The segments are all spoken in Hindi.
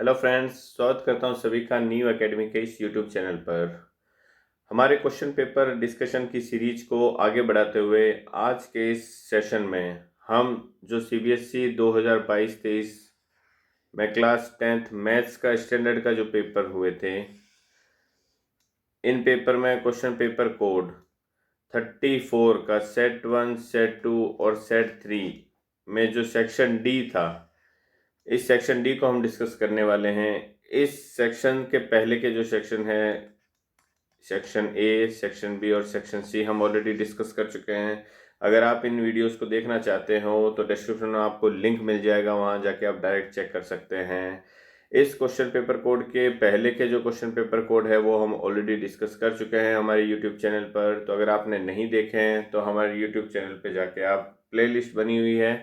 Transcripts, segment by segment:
हेलो फ्रेंड्स, स्वागत करता हूं सभी का न्यू एकेडमी के इस यूट्यूब चैनल पर। हमारे क्वेश्चन पेपर डिस्कशन की सीरीज को आगे बढ़ाते हुए आज के इस सेशन में हम जो सीबीएसई 2022-23 में क्लास 10th मैथ्स का स्टैंडर्ड का जो पेपर हुए थे, इन पेपर में क्वेश्चन पेपर कोड 34 का सेट 1, सेट 2 और सेट 3 में जो सेक्शन डी था, इस सेक्शन डी को हम डिस्कस करने वाले हैं। इस सेक्शन के पहले के जो सेक्शन है, सेक्शन ए, सेक्शन बी और सेक्शन सी, हम ऑलरेडी डिस्कस कर चुके हैं। अगर आप इन वीडियोस को देखना चाहते हो तो डिस्क्रिप्शन में आपको लिंक मिल जाएगा, वहां जाके आप डायरेक्ट चेक कर सकते हैं। इस क्वेश्चन पेपर कोड के पहले के जो क्वेश्चन पेपर कोड है वो हम ऑलरेडी डिस्कस कर चुके हैं हमारे यूट्यूब चैनल पर। तो अगर आपने नहीं देखे हैं तो हमारे यूट्यूब चैनल पे जाके आप प्लेलिस्ट बनी हुई है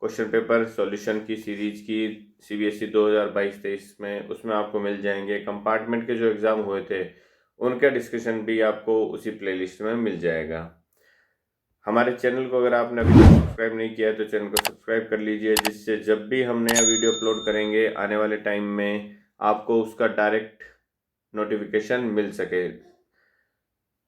क्वेश्चन पेपर सॉल्यूशन की सीरीज की सीबीएसई 2022-23 में, उसमें आपको मिल जाएंगे। कंपार्टमेंट के जो एग्ज़ाम हुए थे उनका डिस्कशन भी आपको उसी प्लेलिस्ट में मिल जाएगा। हमारे चैनल को अगर आपने अभी तक सब्सक्राइब नहीं किया है तो चैनल को सब्सक्राइब कर लीजिए, जिससे जब भी हम नया वीडियो अपलोड करेंगे आने वाले टाइम में आपको उसका डायरेक्ट नोटिफिकेशन मिल सके।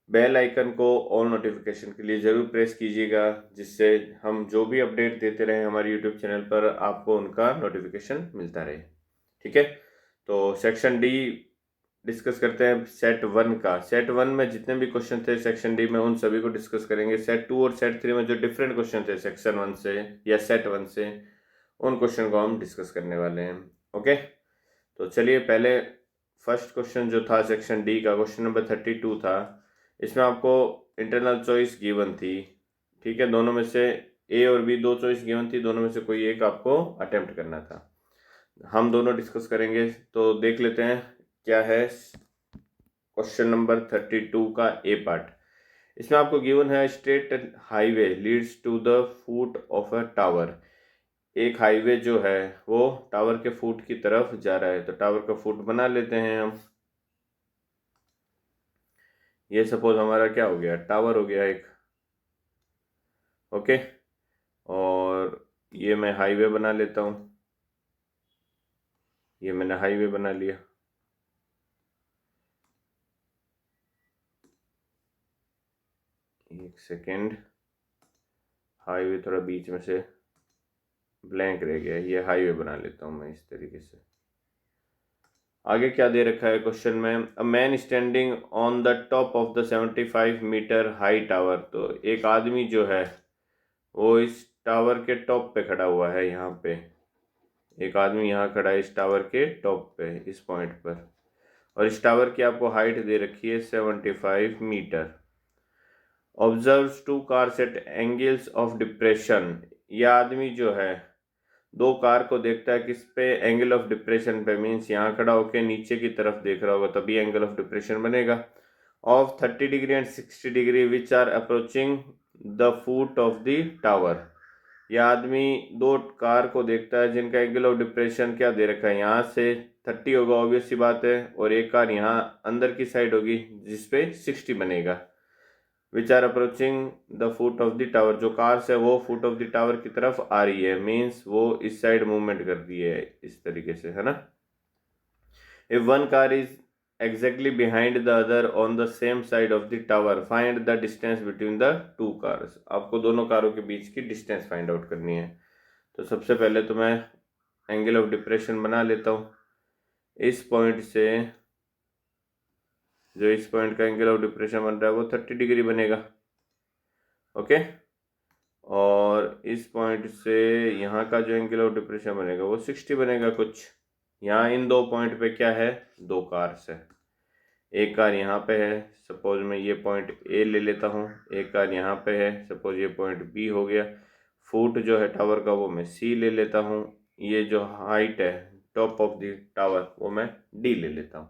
बेल आइकन को ऑल नोटिफिकेशन के लिए ज़रूर प्रेस कीजिएगा, जिससे हम जो भी अपडेट देते रहें हमारे यूट्यूब चैनल पर आपको उनका नोटिफिकेशन मिलता रहे। ठीक है, तो सेक्शन डी डिस्कस करते हैं। सेट 1 का, सेट 1 में जितने भी क्वेश्चन थे सेक्शन डी में उन सभी को डिस्कस करेंगे। सेट 2 और सेट 3 में जो डिफरेंट क्वेश्चन थे सेक्शन 1 से या सेट 1 से, उन क्वेश्चन को हम डिस्कस करने वाले हैं। ओके, तो चलिए पहले फर्स्ट क्वेश्चन जो था सेक्शन डी का, क्वेश्चन नंबर 32 था। इसमें आपको इंटरनल चॉइस गिवन थी। ठीक है, दोनों में से ए और बी दो चॉइस गिवन थी, दोनों में से कोई एक आपको अटेम्प्ट करना था। हम दोनों डिस्कस करेंगे, तो देख लेते हैं क्या है क्वेश्चन नंबर 32 का ए पार्ट। इसमें आपको गिवन है straight highway leads to the foot of a tower. एक हाईवे जो है वो टावर के फुट की तरफ जा रहा है, तो टावर का फुट बना लेते हैं हम। ये सपोज हमारा क्या हो गया, टावर हो गया एक। ओके, और ये मैं हाईवे बना लेता हूँ। ये मैंने हाईवे बना लिया। एक सेकेंड, हाईवे थोड़ा बीच में से ब्लैंक रह गया, ये हाईवे बना लेता हूँ मैं इस तरीके से। आगे क्या दे रखा है क्वेश्चन में, a man standing on the top of the 75 metre high tower. तो एक आदमी जो है वो इस टावर के टॉप पे खड़ा हुआ है। यहाँ पे एक आदमी यहाँ खड़ा है इस टावर के टॉप पे, इस पॉइंट पर, और इस टावर की आपको हाइट दे रखी है 75 metre. Observes two cars at angles of depression. यह आदमी जो है दो कार को देखता है किस पे, एंगल ऑफ डिप्रेशन पे, मीन्स यहाँ खड़ा होकर नीचे की तरफ देख रहा होगा तभी एंगल ऑफ डिप्रेशन बनेगा। Of 30 degree and 60 degree which are approaching the foot of the tower. यह आदमी दो कार को देखता है जिनका एंगल ऑफ डिप्रेशन क्या दे रखा है, यहाँ से 30 होगा ऑब्वियस सी बात है, और एक कार यहाँ अंदर की साइड होगी जिसपे 60 बनेगा। Which are approaching the foot of the tower, जो कार्स है वो फुट ऑफ द टावर की तरफ आ रही है, मीन्स वो इस साइड मूवमेंट कर रही है इस तरीके से, है ना। If one car is exactly behind the other on the same side of the tower, find the distance between the two cars. आपको दोनों कारों के बीच की डिस्टेंस फाइंड आउट करनी है। तो सबसे पहले तो मैं एंगल ऑफ डिप्रेशन बना लेता हूँ। इस पॉइंट से जो इस पॉइंट का एंगल ऑफ डिप्रेशन बन रहा है वो 30 डिग्री बनेगा। ओके, और इस पॉइंट से यहाँ का जो एंगल ऑफ डिप्रेशन बनेगा वो 60 बनेगा कुछ। यहाँ इन दो पॉइंट पे क्या है, दो कार्स है। एक कार यहाँ पे है, सपोज मैं ये पॉइंट ए ले लेता हूँ। एक कार यहाँ पे है, सपोज ये पॉइंट बी हो गया। फुट जो है टावर का वो मैं सी ले लेता हूँ। ये जो हाइट है टॉप ऑफ द टावर वो मैं डी ले लेता हूँ।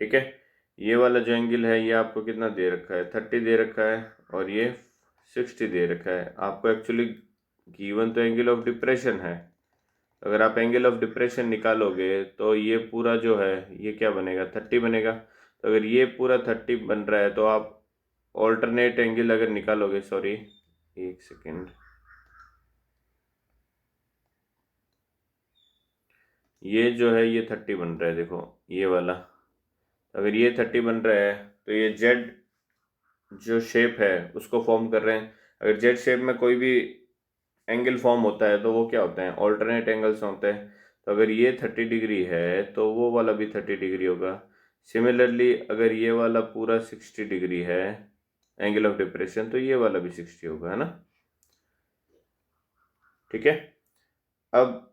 ठीक है, ये वाला जो एंगल है ये आपको कितना दे रखा है, 30 दे रखा है, और ये 60 दे रखा है। आपको एक्चुअली गिवन तो एंगल ऑफ डिप्रेशन है। अगर आप एंगल ऑफ डिप्रेशन निकालोगे तो ये पूरा जो है ये क्या बनेगा, 30 बनेगा। तो अगर ये पूरा 30 बन रहा है तो आप ऑल्टरनेट एंगल अगर निकालोगे, सॉरी एक सेकेंड, ये जो है ये 30 बन रहा है, देखो ये वाला। अगर ये 30 बन रहा है तो ये जेड जो शेप है उसको फॉर्म कर रहे हैं। अगर जेड शेप में कोई भी एंगल फॉर्म होता है तो वो क्या होता है, ऑल्टरनेट एंगल्स होते हैं। तो अगर ये 30 डिग्री है तो वो वाला भी 30 डिग्री होगा। सिमिलरली अगर ये वाला पूरा 60 डिग्री है एंगल ऑफ डिप्रेशन, तो ये वाला भी 60 होगा, है ना। ठीक है, अब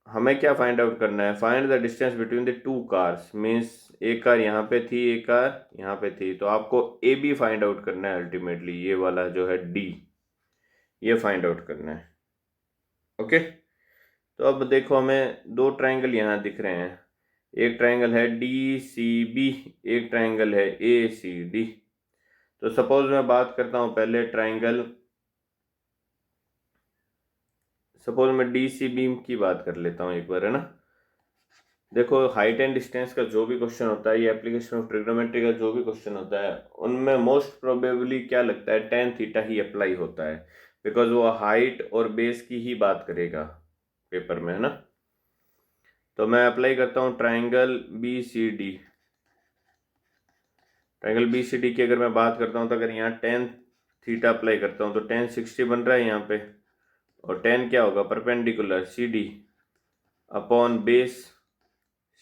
हमें क्या फाइंड आउट करना है, find the distance between the two cars. Means एक कार यहाँ पे थी, एक कार यहाँ पे थी, तो आपको ए बी फाइंड आउट करना है अल्टीमेटली। ये वाला जो है डी, ये फाइंड आउट करना है। ओके, तो अब देखो हमें दो ट्राइंगल यहाँ दिख रहे हैं। एक ट्राइंगल है डी सी बी, एक ट्राइंगल है ए सी डी। तो सपोज मैं बात करता हूँ पहले ट्राइंगल, सपोज मैं डी सी बी की बात कर लेता हूँ एक बार, है ना। देखो हाइट एंड डिस्टेंस का जो भी क्वेश्चन होता है, ये एप्लीकेशन ऑफ ट्रिग्नोमेट्री का जो भी क्वेश्चन होता है, उनमें मोस्ट प्रोबेबली क्या लगता है, टेन थीटा ही अप्लाई होता है, बिकॉज वो हाइट और बेस की ही बात करेगा पेपर में, है ना। तो मैं अप्लाई करता हूँ triangle B C D. Triangle B C D की अगर मैं बात करता हूँ तो अगर यहाँ टेन थीटा अप्लाई करता हूँ तो टेन 60 बन रहा है यहाँ पे, और टेन क्या होगा, perpendicular C D upon base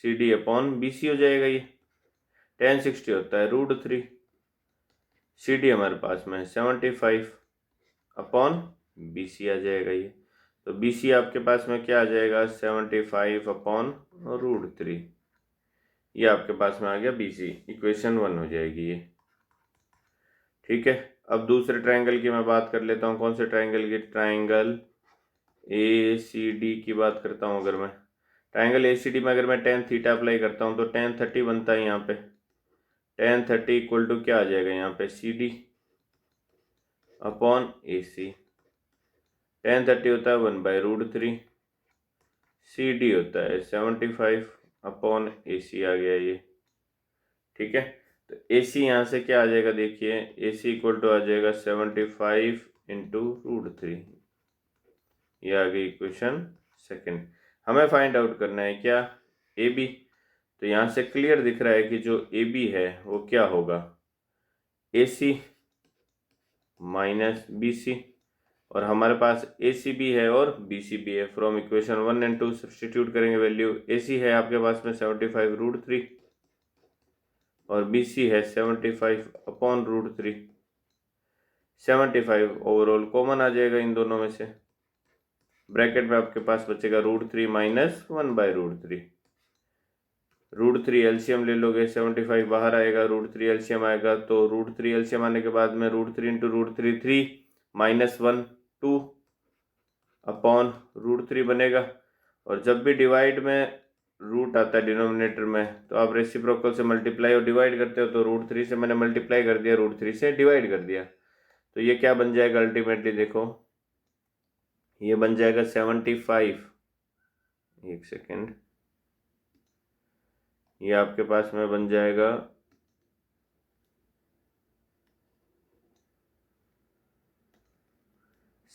C D upon B C हो जाएगा। ये टेन 60 होता है √3, सी डी हमारे पास में 75 अपॉन बी सी आ जाएगा ये। तो बी सी आपके पास में क्या आ जाएगा, 75 अपॉन √3। ये आपके पास में आ गया बी सी, इक्वेशन 1 हो जाएगी ये। ठीक है, अब दूसरे ट्राइंगल की मैं बात कर लेता हूँ। कौन से ट्राइंगल की, ट्राइंगल ए सी डी की बात करता हूँ। अगर मैं ट्राइंगल ए सी डी में अगर मैं टेन थीटा अप्लाई करता हूँ तो टेन 30 बनता है यहाँ पे। टेन 30 इक्वल टू क्या आ जाएगा यहाँ पे, सी डी अपॉन ए सी। टेन 30 होता है 1/√3, सी डी होता है 75 अपॉन ए सी आ गया ये। ठीक है, तो ए सी यहाँ से क्या आ जाएगा, देखिए ए सी इक्वल टू आ जाएगा 75 इंटू √3। ये आ गई इक्वेशन सेकंड। हमें फाइंड आउट करना है क्या, ए बी। तो यहाँ से क्लियर दिख रहा है कि जो ए बी है वो क्या होगा, ए सी माइनस बी सी, और हमारे पास ए सी भी है और बी सी भी है। फ्रॉम इक्वेशन 1 एंड 2 सब्सटीट्यूट करेंगे वैल्यू। ए सी है आपके पास में 75√3 और बी सी है 75 अपॉन √3। 75 ओवरऑल कॉमन आ जाएगा इन दोनों में से। ब्रैकेट में आपके पास बचेगा √3 माइनस 1/√3। √3 एलसीएम ले लोगे, 75 बाहर आएगा, √3 एलसीएम आएगा, तो √3 एलसीएम आने के बाद में √3 इंटू √3 3 माइनस 1 2 अपॉन √3 बनेगा। और जब भी डिवाइड में रूट आता है डिनोमिनेटर में, तो आप रेसिप्रोकल से मल्टीप्लाई और डिवाइड करते हो, तो √3 से मैंने मल्टीप्लाई कर दिया, √3 से डिवाइड कर दिया, तो ये क्या बन जाएगा अल्टीमेटली, देखो ये बन जाएगा 75। एक सेकेंड, ये आपके पास में बन जाएगा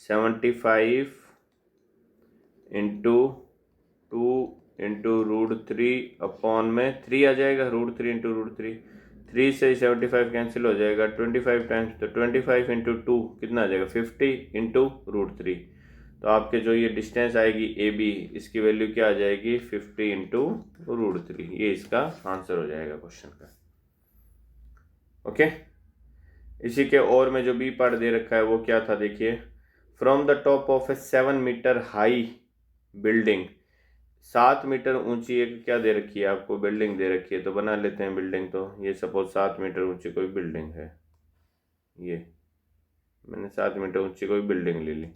75 इंटू 2 इंटू √3 अपॉन में 3 आ जाएगा, √3 इंटू √3, 3 से 75 कैंसिल हो जाएगा 25 टाइम्स, तो 25 इंटू 2 कितना आ जाएगा 50 इंटू √3। तो आपके जो ये डिस्टेंस आएगी ए बी, इसकी वैल्यू क्या आ जाएगी 50 इंटू √3। ये इसका आंसर हो जाएगा क्वेश्चन का। ओके, इसी के और में जो बी पार्ट दे रखा है वो क्या था, देखिए from the top of a 7 metre high building. 7 metre ऊंची एक क्या दे रखी है आपको, बिल्डिंग दे रखी है। तो बना लेते हैं बिल्डिंग। तो ये सपोज 7 मीटर ऊंची कोई बिल्डिंग है, ये मैंने 7 मीटर ऊंची कोई बिल्डिंग ले ली।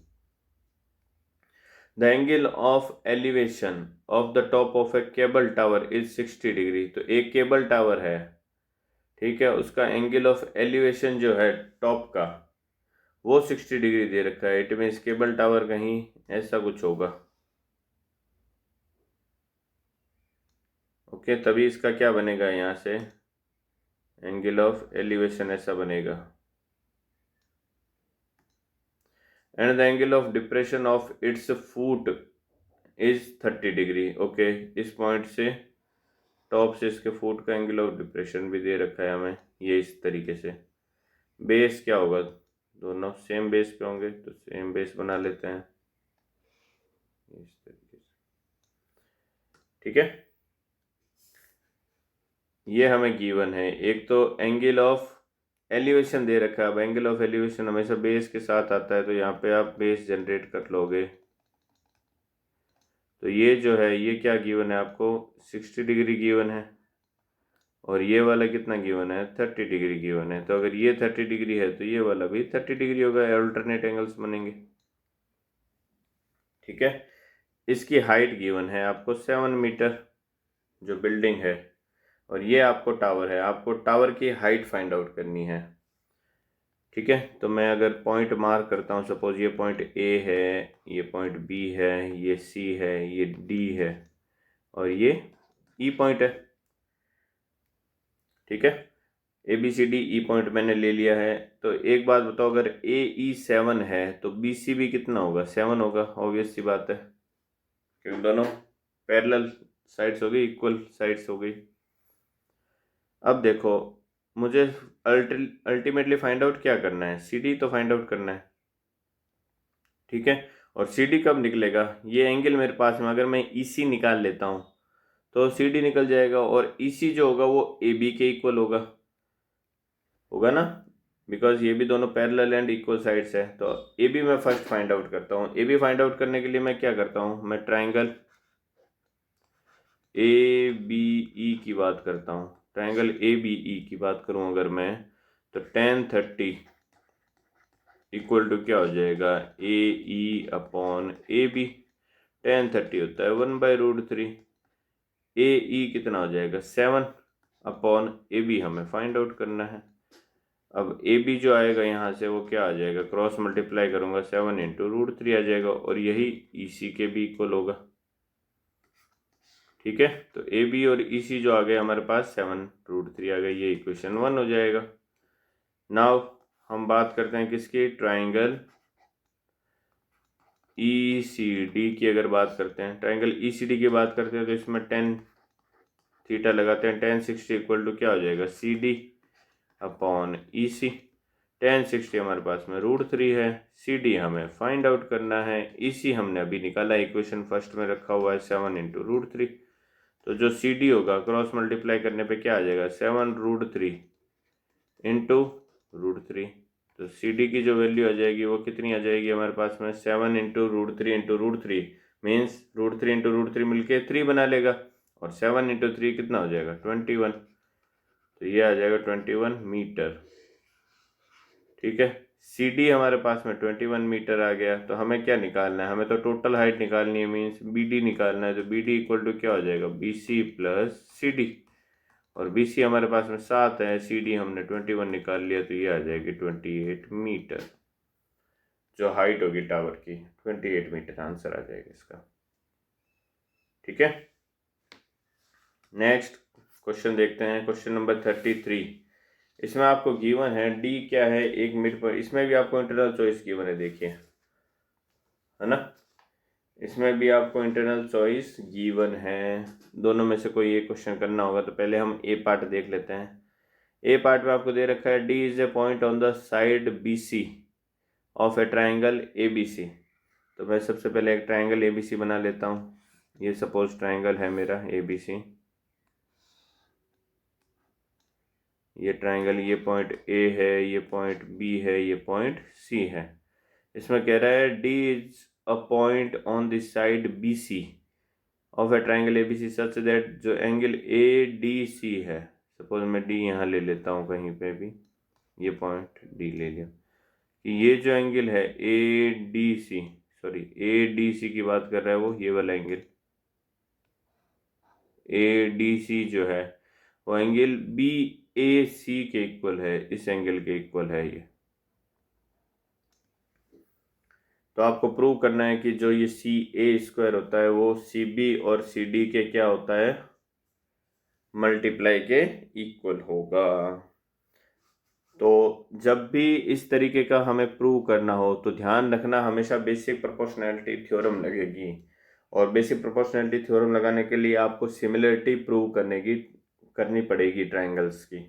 The angle of elevation of the top of a cable tower is 60 degree. तो एक केबल टावर है, ठीक है, उसका एंगल ऑफ एलिवेशन जो है टॉप का वो 60 डिग्री दे रखा है। इट मीन्स केबल टावर कहीं ऐसा कुछ होगा। ओके, तभी इसका क्या बनेगा, यहाँ से एंगल ऑफ एलिवेशन ऐसा बनेगा। And the angle of depression of its foot is 30 degree. Okay, इस पॉइंट से टॉप से इसके फुट का एंगल ऑफ डिप्रेशन भी दे रखा है हमें, ये इस तरीके से। बेस क्या होगा, दोनों सेम बेस पे होंगे तो सेम बेस बना लेते हैं इस तरीके से। ठीक है, ये हमें गिवन है। एक तो एंगल ऑफ एलिवेशन दे रखा है। अब एंगल ऑफ एलिवेशन हमेशा बेस के साथ आता है, तो यहाँ पे आप बेस जनरेट कर लोगे। तो ये जो है, ये क्या गिवन है आपको, 60 डिग्री गिवन है, और ये वाला कितना गिवन है, 30 डिग्री गिवन है। तो अगर ये 30 डिग्री है तो ये वाला भी 30 डिग्री होगा, अल्टरनेट एंगल्स बनेंगे। ठीक है, इसकी हाइट गिवन है आपको 7 मीटर, जो बिल्डिंग है, और ये आपको टावर है। आपको टावर की हाइट फाइंड आउट करनी है। ठीक है, तो मैं अगर पॉइंट मार्क करता हूँ, सपोज ये पॉइंट ए है, ये पॉइंट बी है, ये सी है, ये डी है, और ये ई पॉइंट है। ठीक है, A B C D E point मैंने ले लिया है। तो एक बात बताओ, अगर ए ई 7 है तो बी सी भी कितना होगा, 7 होगा। ऑब्वियस सी बात है, क्योंकि दोनों पैरेलल साइड्स हो गई, इक्वल साइड्स हो गई। अब देखो, मुझे अल्टीमेटली फाइंड आउट क्या करना है, सी डी तो फाइंड आउट करना है। ठीक है, और सी डी कब निकलेगा, ये एंगल मेरे पास में अगर मैं ई सी निकाल लेता हूँ तो सी डी निकल जाएगा, और ई सी जो होगा वो ए बी के इक्वल होगा ना, बिकॉज ये भी दोनों पैरेलल एंड इक्वल साइड्स है। तो ए बी मैं फर्स्ट फाइंड आउट करता हूँ। ए बी फाइंड आउट करने के लिए मैं क्या करता हूँ, मैं ट्राइंगल ए बी ई की बात करता हूँ। ट्राइंगल ए बी ई की बात करूँ अगर मैं, तो tan 30 इक्वल टू क्या हो जाएगा, A E upon A B. tan 30 होता है 1/√3। ए ई कितना हो जाएगा, 7 अपॉन ए बी हमें फाइंड आउट करना है। अब ए बी जो आएगा यहाँ से वो क्या आ जाएगा, क्रॉस मल्टीप्लाई करूँगा 7 × √3 आ जाएगा, और यही ई सी के भी इक्वल होगा। ठीक है, तो ए बी और ई सी जो आ गए हमारे पास 7√3 आ गए, ये इक्वेशन 1 हो जाएगा। नाउ हम बात करते हैं किसकी, ट्राइंगल ई सी डी की। अगर बात करते हैं ट्राइंगल ई सी डी की बात करते हैं, तो इसमें tan थीटा लगाते हैं। tan 60 इक्वल टू क्या हो जाएगा, सी डी अपॉन ई सी। tan 60 हमारे पास में √3 है, सी डी हमें फाइंड आउट करना है, ई सी हमने अभी निकाला, इक्वेशन फर्स्ट में रखा हुआ है 7 × √3। तो जो सी डी होगा क्रॉस मल्टीप्लाई करने पे क्या आ जाएगा, 7√3 इंटू √3। तो सी डी की जो वैल्यू आ जाएगी वो कितनी आ जाएगी हमारे पास में, 7 × √3 मीन्स √3 × √3 मिलके 3 बना लेगा, और 7 × 3 कितना हो जाएगा, 21। तो ये आ जाएगा 21 मीटर। ठीक है, सी डी हमारे पास में 21 मीटर आ गया। तो हमें क्या निकालना है, हमें तो टोटल हाइट निकालनी है, मीन्स बी डी निकालना है। तो बी डी इक्वल टू क्या हो जाएगा, B C plus C D, और बी सी हमारे पास में 7 है, सी डी हमने 21 निकाल लिया, तो ये आ जाएगी 28 मीटर। जो हाइट होगी टावर की 28 मीटर आंसर आ जाएगा इसका। ठीक है, नेक्स्ट क्वेश्चन देखते हैं, क्वेश्चन नंबर 33। इसमें आपको गिवन है डी क्या है, एक मिड पॉइंट। इसमें भी आपको इंटरनल चॉइस गिवन है, देखिए, है ना, इसमें भी आपको इंटरनल चॉइस गिवन है। दोनों में से कोई एक क्वेश्चन करना होगा। तो पहले हम ए पार्ट देख लेते हैं। ए पार्ट में आपको दे रखा है D is a point on the side B C of a triangle A B C. तो मैं सबसे पहले एक ट्राइंगल ए बी सी बना लेता हूँ। ये सपोज ट्राइंगल है मेरा ए बी सी, ये ट्राइंगल, ये पॉइंट ए है, ये पॉइंट बी है, ये पॉइंट सी है। इसमें कह रहा है D is a point on the side B C of a triangle A B C such that, जो एंगल ए डी सी है, सपोज मैं डी यहाँ ले लेता हूँ कहीं पे भी, ये पॉइंट डी ले लिया, कि ये जो एंगल है A D C, sorry A D C की बात कर रहा है वो, ये वाला एंगल ए डी सी जो है वो एंगल बी ए सी के इक्वल है, इस एंगल के इक्वल है ये। तो आपको प्रूव करना है कि जो ये सी ए स्क्वायर होता है वो सी बी और सी डी के क्या होता है, मल्टीप्लाई के इक्वल होगा। तो जब भी इस तरीके का हमें प्रूव करना हो तो ध्यान रखना, हमेशा बेसिक प्रोपोर्शनैलिटी थ्योरम लगेगी, और बेसिक प्रोपोर्शनैलिटी थ्योरम लगाने के लिए आपको सिमिलरिटी प्रूव करनी पड़ेगी ट्रायंगल्स की।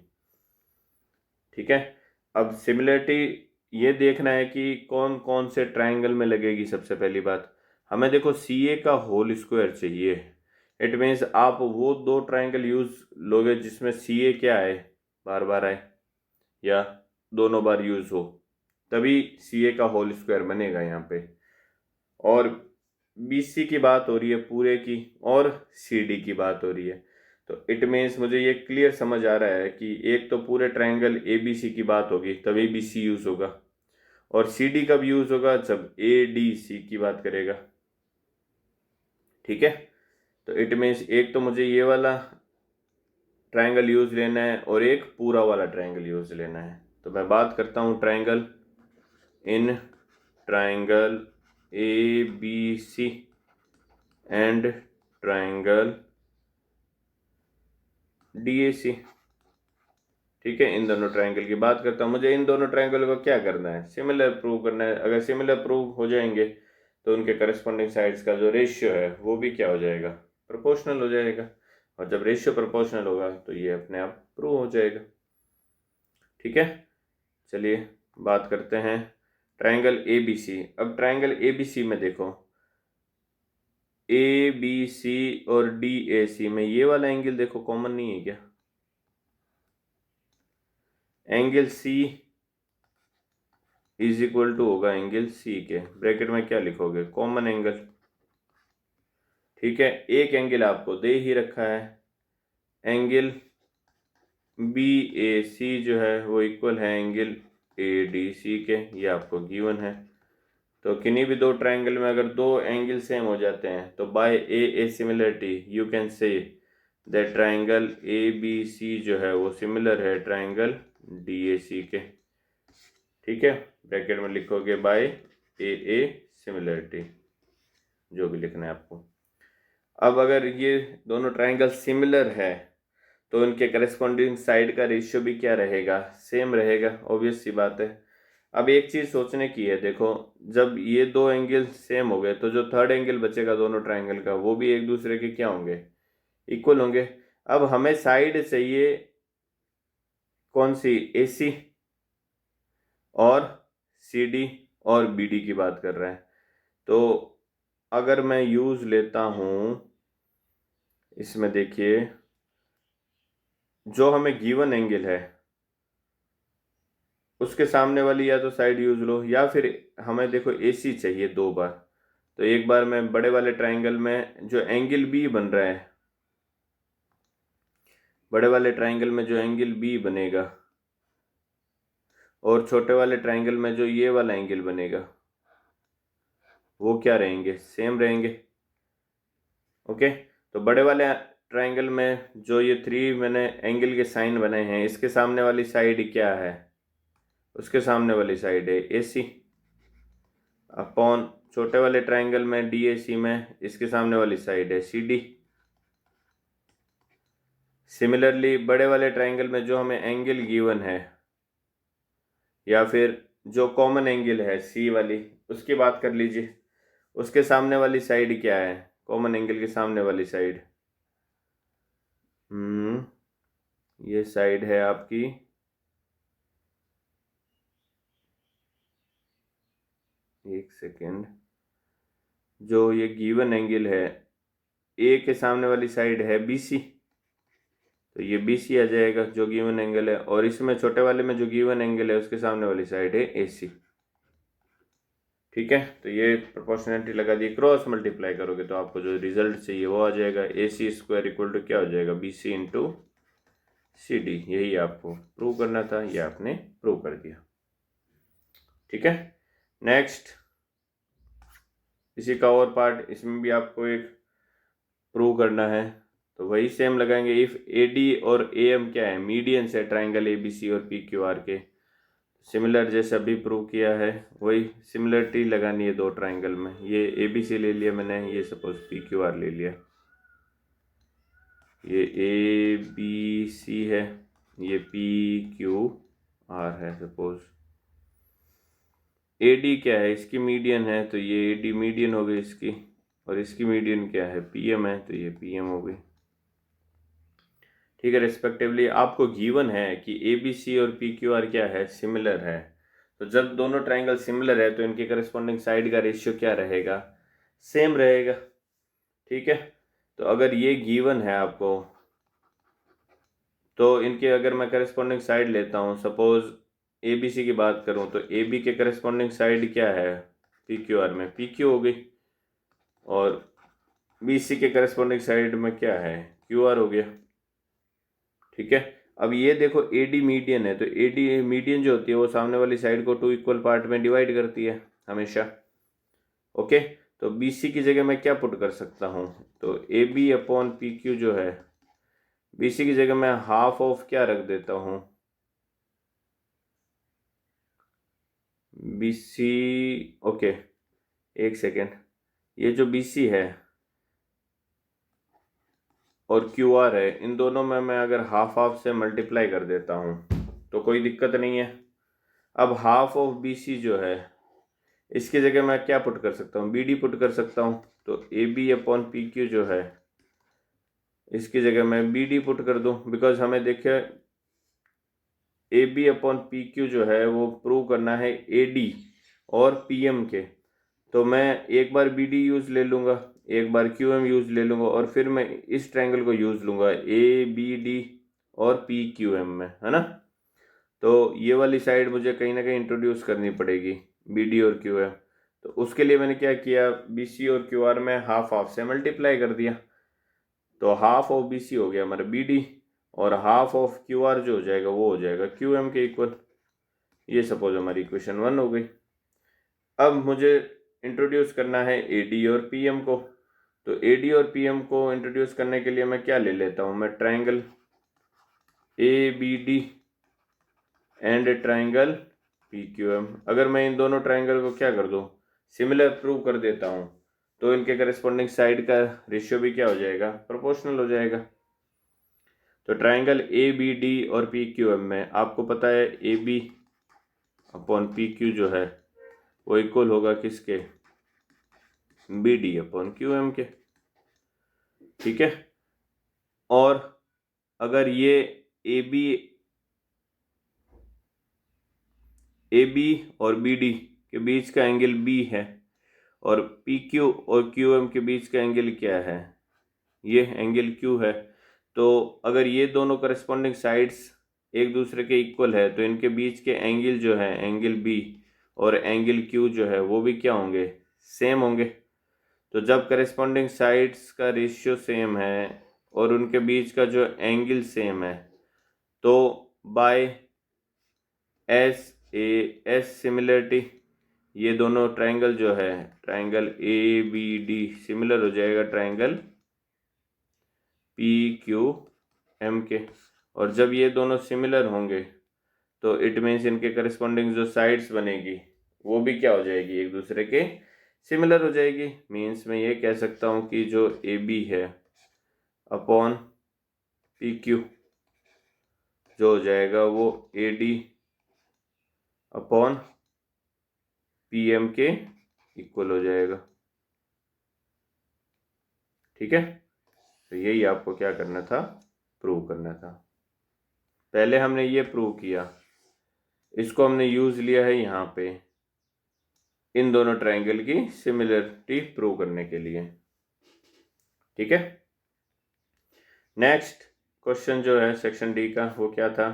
ठीक है, अब सिमिलरिटी ये देखना है कि कौन कौन से ट्रायंगल में लगेगी। सबसे पहली बात, हमें देखो CA का होल स्क्वायर चाहिए। इट मीन्स आप वो दो ट्रायंगल यूज लोगे जिसमें CA क्या है, बार बार आए या दोनों बार यूज हो, तभी CA का होल स्क्वायर बनेगा यहाँ पे। और BC की बात हो रही है पूरे की, और CD की बात हो रही है। तो इट मीन्स मुझे ये क्लियर समझ आ रहा है कि एक तो पूरे ट्रायंगल ABC की बात होगी तब ABC यूज होगा, और CD कब यूज होगा, जब ADC की बात करेगा। ठीक है, तो इट मीन्स एक तो मुझे ये वाला ट्रायंगल यूज लेना है और एक पूरा वाला ट्रायंगल यूज लेना है। तो मैं बात करता हूँ triangle ABC and triangle DAC। ठीक है, इन दोनों ट्रायंगल की बात करता हूँ। मुझे इन दोनों ट्रायंगल को क्या करना है, सिमिलर प्रूव करना है। अगर सिमिलर प्रूव हो जाएंगे तो उनके करस्पॉन्डिंग साइड्स का जो रेशियो है वो भी क्या हो जाएगा, प्रोपोर्शनल हो जाएगा। और जब रेशियो प्रोपोर्शनल होगा तो ये अपने आप प्रूव हो जाएगा। ठीक है, चलिए बात करते हैं ट्रायंगल ABC। अब ट्रायंगल ABC में देखो, ABC और DAC में ये वाला एंगल देखो कॉमन नहीं है क्या, angle C is equal to होगा एंगल C के, ब्रैकेट में क्या लिखोगे, कॉमन एंगल। ठीक है, एक एंगल आपको दे ही रखा है, एंगल BAC जो है वो इक्वल है एंगल ADC के, ये आपको गिवन है। तो किन्हीं भी दो ट्रायंगल में अगर दो एंगल सेम हो जाते हैं तो by a similarity you can say that triangle ABC जो है वो सिमिलर है ट्रायंगल DAC के। ठीक है, ब्रैकेट में लिखोगे बाय ए सिमिलरिटी, जो भी लिखना है आपको। अब अगर ये दोनों ट्रायंगल सिमिलर है तो इनके करस्पॉन्डिंग साइड का रेशियो भी क्या रहेगा, सेम रहेगा, ऑब्वियस सी बात है। अब एक चीज सोचने की है, देखो जब ये दो एंगल सेम हो गए तो जो थर्ड एंगल बचेगा दोनों ट्रायंगल का वो भी एक दूसरे के क्या होंगे, इक्वल होंगे। अब हमें साइड चाहिए कौन सी, AC और CD और BD की बात कर रहे हैं। तो अगर मैं यूज लेता हूं इसमें, देखिए जो हमें गिवन एंगल है उसके सामने वाली या तो साइड यूज लो, या फिर हमें देखो AC चाहिए दो बार। तो एक बार मैं बड़े वाले ट्रायंगल में जो एंगल B बन रहा है, बड़े वाले ट्रायंगल में जो एंगल B बनेगा और छोटे वाले ट्रायंगल में जो ये वाला एंगल बनेगा वो क्या रहेंगे, सेम रहेंगे। ओके, तो बड़े वाले ट्रायंगल में जो ये 3 मैंने एंगल के साइन बनाए हैं, इसके सामने वाली साइड क्या है, उसके सामने वाली साइड है AC अपॉन छोटे वाले ट्रायंगल में DAC में इसके सामने वाली साइड है CD। सिमिलरली बड़े वाले ट्रायंगल में जो हमें एंगल गिवन है या फिर जो कॉमन एंगल है C वाली, उसकी बात कर लीजिए, उसके सामने वाली साइड क्या है, कॉमन एंगल के सामने वाली साइड, ये साइड है आपकी एक सेकेंड, जो ये गिवन एंगल है A के सामने वाली साइड है BC, तो ये BC आ जाएगा जो गिवन एंगल है। और इसमें छोटे वाले में जो गिवन एंगल है उसके सामने वाली साइड है AC। ठीक है, तो ये प्रोपोर्शनलिटी लगा दी, क्रॉस मल्टीप्लाई करोगे तो आपको जो रिजल्ट चाहिए वो आ जाएगा, AC स्क्वायर इक्वल टू क्या हो जाएगा, BC इंटू CD। यही आपको प्रूव करना था, ये आपने प्रूव कर दिया। ठीक है, नेक्स्ट इसी का और पार्ट, इसमें भी आपको एक प्रूव करना है, तो वही सेम लगाएंगे। इफ AD और AM क्या है, मीडियंस है ट्रायंगल ABC और PQR के, सिमिलर जैसे अभी प्रूव किया है वही सिमिलरिटी लगानी है दो ट्रायंगल में। ये ABC ले लिया मैंने, ये सपोज PQR ले लिया, ये ABC है, ये PQR है सपोज। AD क्या है, इसकी मीडियन है, तो ये AD मीडियन हो गई इसकी, और इसकी मीडियन क्या है, PM है, तो ये PM हो गई। ठीक है, रिस्पेक्टिवली आपको गिवन है कि ABC और PQR क्या है, सिमिलर है। तो जब दोनों ट्राइंगल सिमिलर है तो इनके करस्पॉन्डिंग साइड का रेशियो क्या रहेगा, सेम रहेगा। ठीक है, तो अगर ये गिवन है आपको, तो इनके अगर मैं करस्पॉन्डिंग साइड लेता हूँ, सपोज ABC की बात करूँ, तो AB के करस्पॉन्डिंग साइड क्या है, PQR में PQ हो गई, और BC के करस्पॉन्डिंग साइड में क्या है, QR हो गया। ठीक है, अब ये देखो AD मीडियन है, तो AD मीडियन जो होती है वो सामने वाली साइड को 2 इक्वल पार्ट में डिवाइड करती है हमेशा। ओके, तो BC की जगह मैं क्या पुट कर सकता हूँ, तो AB अपॉन PQ जो है, BC की जगह मैं हाफ ऑफ क्या रख देता हूँ, BC, ओके एक सेकेंड, ये जो BC है और QR है, इन दोनों में मैं अगर हाफ हाफ से मल्टीप्लाई कर देता हूँ तो कोई दिक्कत नहीं है। अब हाफ ऑफ BC जो है, इसकी जगह मैं क्या पुट कर सकता हूँ, BD पुट कर सकता हूँ, तो AB अपॉन PQ जो है, इसकी जगह मैं BD पुट कर दूँ, बिकॉज हमें देखिए AB अपॉन PQ जो है वो प्रूव करना है AD और PM के, तो मैं एक बार BD यूज़ ले लूँगा, एक बार QM यूज़ ले लूँगा, और फिर मैं इस ट्रायंगल को यूज़ लूँगा ABD और PQM में, है ना। तो ये वाली साइड मुझे कहीं ना कहीं इंट्रोड्यूस करनी पड़ेगी, BD और QM। तो उसके लिए मैंने क्या किया, BC और QR में हाफ हाफ से मल्टीप्लाई कर दिया, तो हाफ ऑफ BC हो गया हमारा BD, और हाफ ऑफ QR जो हो जाएगा वो हो जाएगा QM के इक्वल। ये सपोज हमारी इक्वेशन 1 हो गई। अब मुझे इंट्रोड्यूस करना है AD और PM को, तो AD और PM को इंट्रोड्यूस करने के लिए मैं क्या ले लेता हूँ, मैं triangle ABD and triangle PQM, अगर मैं इन दोनों ट्राइंगल को क्या कर दूँ, सिमिलर प्रूव कर देता हूँ, तो इनके करस्पॉन्डिंग साइड का रेशियो भी क्या हो जाएगा, प्रोपोर्शनल हो जाएगा। तो ट्राइंगल ABD और PQM में आपको पता है AB अपॉन PQ जो है वो इक्वल होगा किसके, BD अपॉन QM के। ठीक है, और अगर ये AB और BD के बीच का एंगल B है, और PQ और QM के बीच का एंगल क्या है, ये एंगल Q है, तो अगर ये दोनों करस्पॉन्डिंग साइड्स एक दूसरे के इक्वल है, तो इनके बीच के एंगल जो है, एंगल B और एंगल Q जो है वो भी क्या होंगे, सेम होंगे। तो जब करस्पॉन्डिंग साइड्स का रेशियो सेम है और उनके बीच का जो एंगल सेम है, तो बाय एस सिमिलरिटी ये दोनों ट्राइंगल जो है, ट्राइंगल ABD सिमिलर हो जाएगा ट्राइंगल PQM के, और जब ये दोनों सिमिलर होंगे तो इट मीन्स इनके करस्पॉन्डिंग जो साइड्स बनेगी वो भी क्या हो जाएगी, एक दूसरे के सिमिलर हो जाएगी। मीन्स मैं ये कह सकता हूँ कि जो AB है अपॉन PQ जो हो जाएगा वो AD अपॉन PM के इक्वल हो जाएगा। ठीक है, तो यही आपको क्या करना था, प्रूव करना था। पहले हमने ये प्रूव किया, इसको हमने यूज़ लिया है यहाँ पे इन दोनों ट्राइंगल की सिमिलरिटी प्रूव करने के लिए। ठीक है, नेक्स्ट क्वेश्चन जो है सेक्शन D का वो क्या था,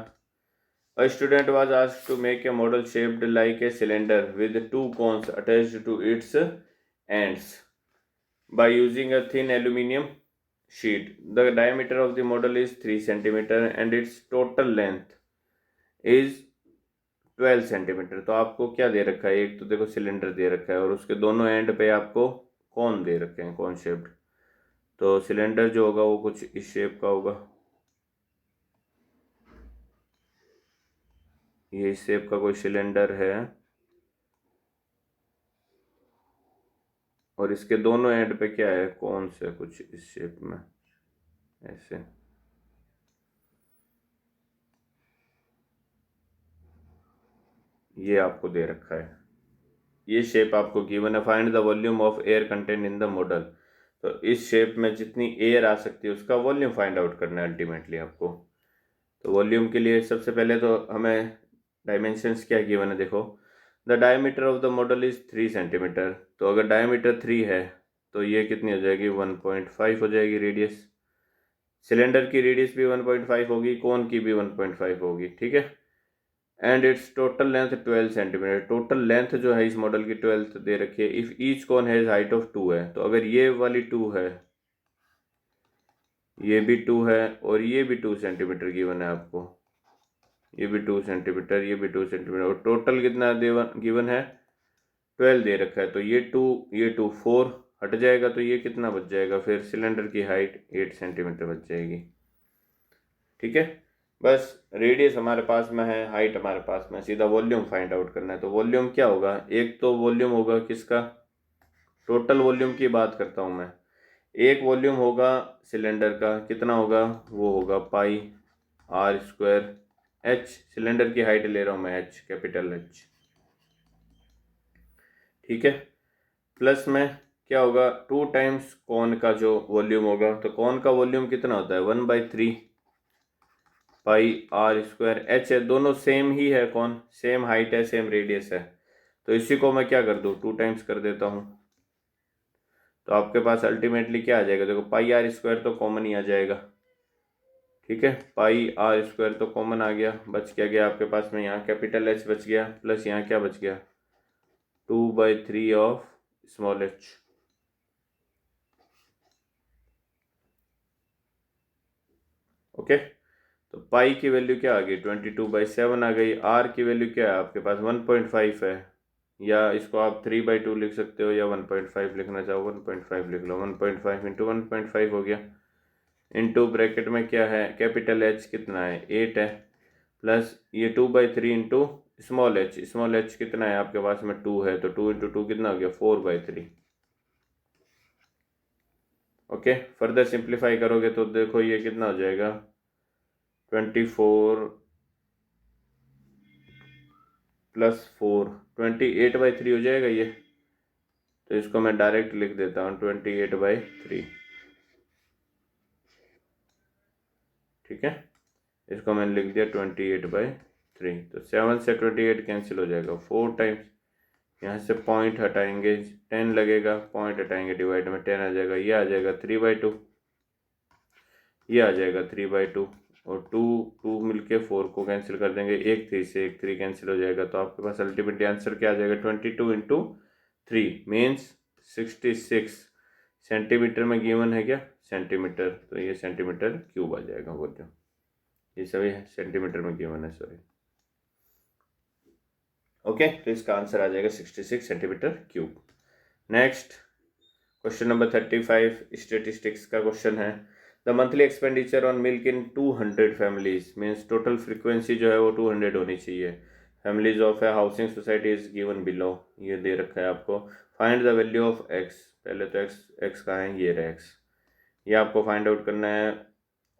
a student was asked to make a model shaped like a cylinder with 2 cones attached to its ends by using a thin aluminium sheet. The diameter of the model is 3 centimeter and its total length is 12 centimetre. तो आपको क्या दे रखा है, एक तो देखो सिलेंडर दे रखा है और उसके दोनों एंड पे आपको कौन दे रखे हैं, कौन शेप्ड। तो सिलेंडर जो होगा वो कुछ इस शेप का होगा, ये इस शेप का कोई सिलेंडर है, और इसके दोनों एंड पे क्या है, कौन से कुछ इस शेप में ऐसे। ये आपको दे रखा है, ये शेप आपको गिवन है। Find the volume of air content in the model. तो इस शेप में जितनी एयर आ सकती है उसका वॉल्यूम फाइंड आउट करना है अल्टीमेटली आपको। तो वॉल्यूम के लिए सबसे पहले तो हमें डायमेंशंस क्या गिवन है, देखो the diameter of the model is 3 centimetre. तो अगर डायमीटर 3 है तो ये कितनी हो जाएगी 1.5 हो जाएगी रेडियस। सिलेंडर की रेडियस भी 1.5 होगी, कोन की भी 1.5 होगी, ठीक है। And it's total length 12 centimetre. Total length जो है इस मॉडल की 12 दे रखी है। If each cone has height of 2 है, तो अगर ये वाली 2 है, ये भी 2 है और ये भी 2 सेंटीमीटर गिवन है आपको, ये भी 2 सेंटीमीटर, ये भी 2 सेंटीमीटर, और टोटल कितना गिवन है 12 दे रखा है। तो ये 2 ये 2 4 हट जाएगा, तो ये कितना बच जाएगा फिर, सिलेंडर की हाइट 8 सेंटीमीटर बच जाएगी, ठीक है। बस रेडियस हमारे पास में है, हाइट हमारे पास में, सीधा वॉल्यूम फाइंड आउट करना है। तो वॉल्यूम क्या होगा, एक तो वॉल्यूम होगा किसका, टोटल वॉल्यूम की बात करता हूँ मैं। एक वॉल्यूम होगा सिलेंडर का, कितना होगा, वो होगा पाई आर स्क्वायर एच। सिलेंडर की हाइट ले रहा हूँ मैं एच, कैपिटल एच, ठीक है। प्लस में क्या होगा 2 टाइम्स कॉन का जो वॉल्यूम होगा। तो कॉन का वॉल्यूम कितना होता है 1/3 पाई आर स्क्वायर एच है। दोनों सेम ही है, कौन सेम हाइट है, सेम रेडियस है। तो इसी को मैं क्या कर दूँ 2 टाइम्स कर देता हूँ। तो आपके पास अल्टीमेटली क्या आ जाएगा, देखो पाई आर स्क्वायर तो कॉमन ही आ जाएगा, ठीक है। पाई आर स्क्वायर तो कॉमन आ गया, बच क्या गया आपके पास में, यहाँ कैपिटल एच बच गया, प्लस यहाँ क्या बच गया 2/3 ऑफ स्मॉल एच। ओके, तो पाई की वैल्यू क्या आ गई 22/7 आ गई। आर की वैल्यू क्या है आपके पास 1.5 है, या इसको आप 3/2 लिख सकते हो, या 1.5 लिखना चाहो 1.5 लिख लो। 1.5 इंटू 1.5 हो गया, इंटू ब्रैकेट में क्या है कैपिटल एच कितना है 8 है, प्लस ये 2/3 into small H. Small H कितना है आपके पास में 2 है, तो 2 इंटू 2 कितना हो गया 4/3। ओके, फर्दर सिंप्लीफाई करोगे तो देखो ये कितना हो जाएगा 24 प्लस 4 28/3 हो जाएगा ये। तो इसको मैं डायरेक्ट लिख देता हूँ 28/3, ठीक है। इसको मैंने लिख दिया 28/3। तो 7 से 28 कैंसिल हो जाएगा 4 टाइम्स, यहाँ से पॉइंट हटाएंगे 10 लगेगा, पॉइंट हटाएंगे डिवाइड में 10 आ जाएगा, ये आ जाएगा 3/2, ये आ जाएगा 3/2, और 2 2 मिलके 4 को कैंसिल कर देंगे, एक 3 से एक 3 कैंसिल हो जाएगा। तो आपके पास अल्टीमेटली आंसर क्या आ जाएगा 22 इंटू 3 मीन्स 66 सेंटीमीटर में गिवन है क्या सेंटीमीटर, तो ये सेंटीमीटर क्यूब आ जाएगा वॉल्यूम। ये सभी सेंटीमीटर में गिवन है, सॉरी। ओके, तो इसका आंसर आ जाएगा 66 centimetre cube. Next question number 35 statistics का क्वेश्चन है। The monthly expenditure on milk in 200 families means total frequency जो है वो 200 होनी चाहिए। Families of A housing society is given below, ये दे रखा है आपको। Find the value of x, पहले तो एक्स कहाँ है, ये रहा एक्स, ये आपको फाइंड आउट करना है।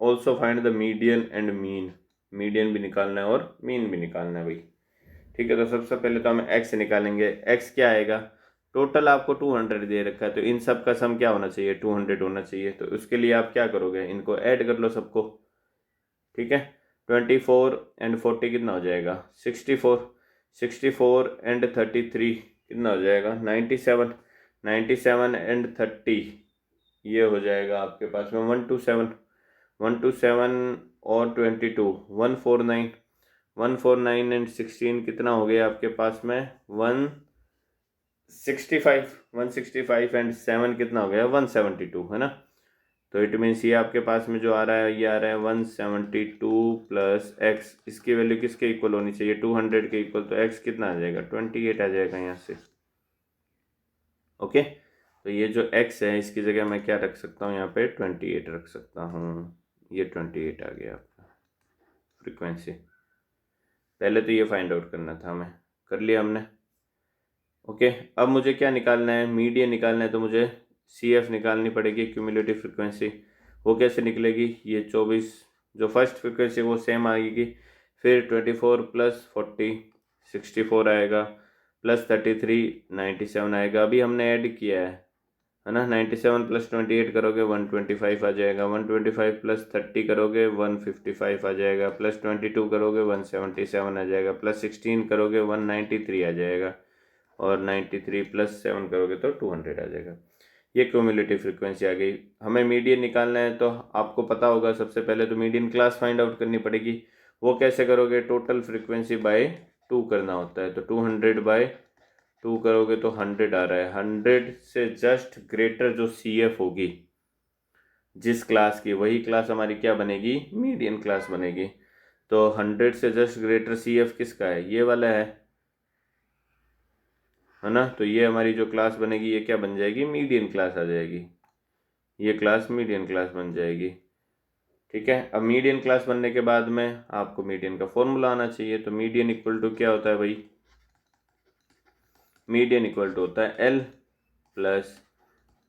Also find the median and mean, median भी निकालना है और मीन भी निकालना है भाई, ठीक है। तो सबसे पहले तो हम एक्स निकालेंगे। एक्स क्या आएगा, टोटल आपको 200 दे रखा है, तो इन सब का सम क्या होना चाहिए 200 होना चाहिए। तो उसके लिए आप क्या करोगे, इनको ऐड कर लो सबको, ठीक है। 24 एंड 40 कितना हो जाएगा 64, 64 एंड 33 कितना हो जाएगा 97, 97 एंड 30 ये हो जाएगा आपके पास में 127, 127 और 22 149, 149 एंड 16 कितना हो गया आपके पास में 165, 165 एंड 7 कितना हो गया 172, है ना। तो इट मीन्स ये आपके पास में जो आ रहा है ये आ रहा है 172 प्लस एक्स, इसकी वैल्यू किसके इक्वल होनी चाहिए 200 के इक्वल। तो एक्स कितना आ जाएगा 28 आ जाएगा यहाँ से। ओके, तो ये जो एक्स है इसकी जगह मैं क्या रख सकता हूँ यहाँ पे 28 रख सकता हूँ, ये 28 आ गया आपका फ्रीक्वेंसी। पहले तो ये फाइंड आउट करना था हमें, कर लिया हमने। ओके, अब मुझे क्या निकालना है, मीडियन निकालना है। तो मुझे सी एफ निकालनी पड़ेगी, क्यूमुलेटिव फ्रिक्वेंसी। वो कैसे निकलेगी, ये 24 जो फर्स्ट फ्रिक्वेंसी वो सेम आएगी, फिर 24 प्लस 40 64 आएगा, प्लस 33 97 आएगा। अभी हमने ऐड किया है, है ना। 97 प्लस 28 करोगे 125 आ जाएगा, 125 प्लस 30 करोगे 155 आ जाएगा, प्लस 22 करोगे 177 आ जाएगा, प्लस 16 करोगे 193 आ जाएगा, और 93 प्लस 7 करोगे तो 200 आ जाएगा। ये क्यूमुलेटिव फ्रीक्वेंसी आ गई। हमें मीडियन निकालना है तो आपको पता होगा सबसे पहले तो मीडियन क्लास फाइंड आउट करनी पड़ेगी। वो कैसे करोगे, टोटल फ्रीक्वेंसी बाय 2 करना होता है। तो 200 बाय 2 करोगे तो 100 आ रहा है। 100 से जस्ट ग्रेटर जो CF होगी जिस क्लास की, वही क्लास हमारी क्या बनेगी, मीडियन क्लास बनेगी। तो 100 से जस्ट ग्रेटर CF किसका है, ये वाला है ना। तो ये हमारी जो क्लास बनेगी ये क्या बन जाएगी, मीडियन क्लास आ जाएगी। ये क्लास मीडियन क्लास बन जाएगी। ठीक है। अब मीडियन क्लास बनने के बाद में आपको मीडियन का फॉर्मूला आना चाहिए। तो मीडियन इक्वल टू क्या होता है भाई, मीडियन इक्वल टू होता है L plus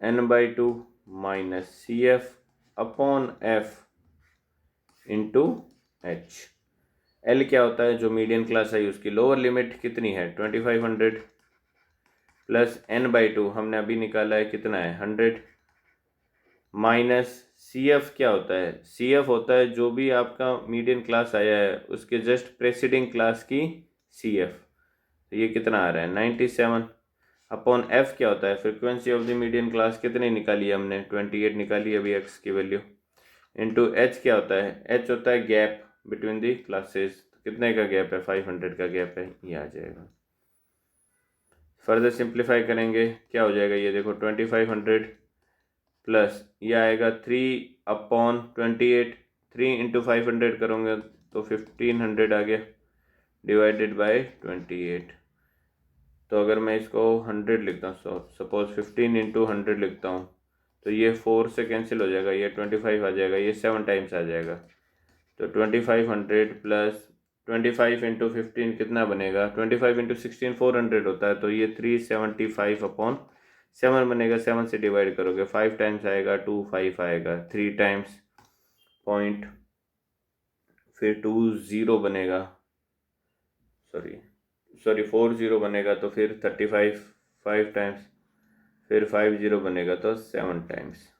N/2 minus CF upon F into H। L क्या होता है, जो मीडियन क्लास है उसकी लोअर लिमिट कितनी है 2500, प्लस N/2 हमने अभी निकाला है कितना है 100, माइनस CF क्या होता है, CF होता है जो भी आपका मीडियन क्लास आया है उसके जस्ट प्रेसिडिंग क्लास की CF। तो ये कितना आ रहा है 97, अपॉन F क्या होता है, frequency of the median class कितनी निकाली है हमने 28 निकाली अभी X की वैल्यू, इंटू H क्या होता है, H होता है गैप बिटवीन द क्लासेस। कितने का गैप है, 500 का गैप है, ये आ जाएगा। फर्दर सिंप्लीफाई करेंगे क्या हो जाएगा, ये देखो 2500 प्लस ये आएगा 3/28, 3 इंटू 500 करोगे तो 1500 आ गया, डिवाइडेड बाय 28। तो अगर मैं इसको 100 लिखता हूँ, सपोज 15 इंटू 100 लिखता हूँ, तो ये 4 से कैंसिल हो जाएगा, ये 25 आ जाएगा, ये 7 टाइम्स आ जाएगा। तो 2500 प्लस 25 इंटू 15 कितना बनेगा, 25 इंटू 16 400 होता है, तो ये 375 अपॉन 7 बनेगा। 7 से डिवाइड करोगे 5 टाइम्स आएगा 25 आएगा, 3 टाइम्स पॉइंट, फिर 20 बनेगा, सॉरी 40 बनेगा, तो फिर 35 5 टाइम्स, फिर 50 बनेगा तो 7 टाइम्स।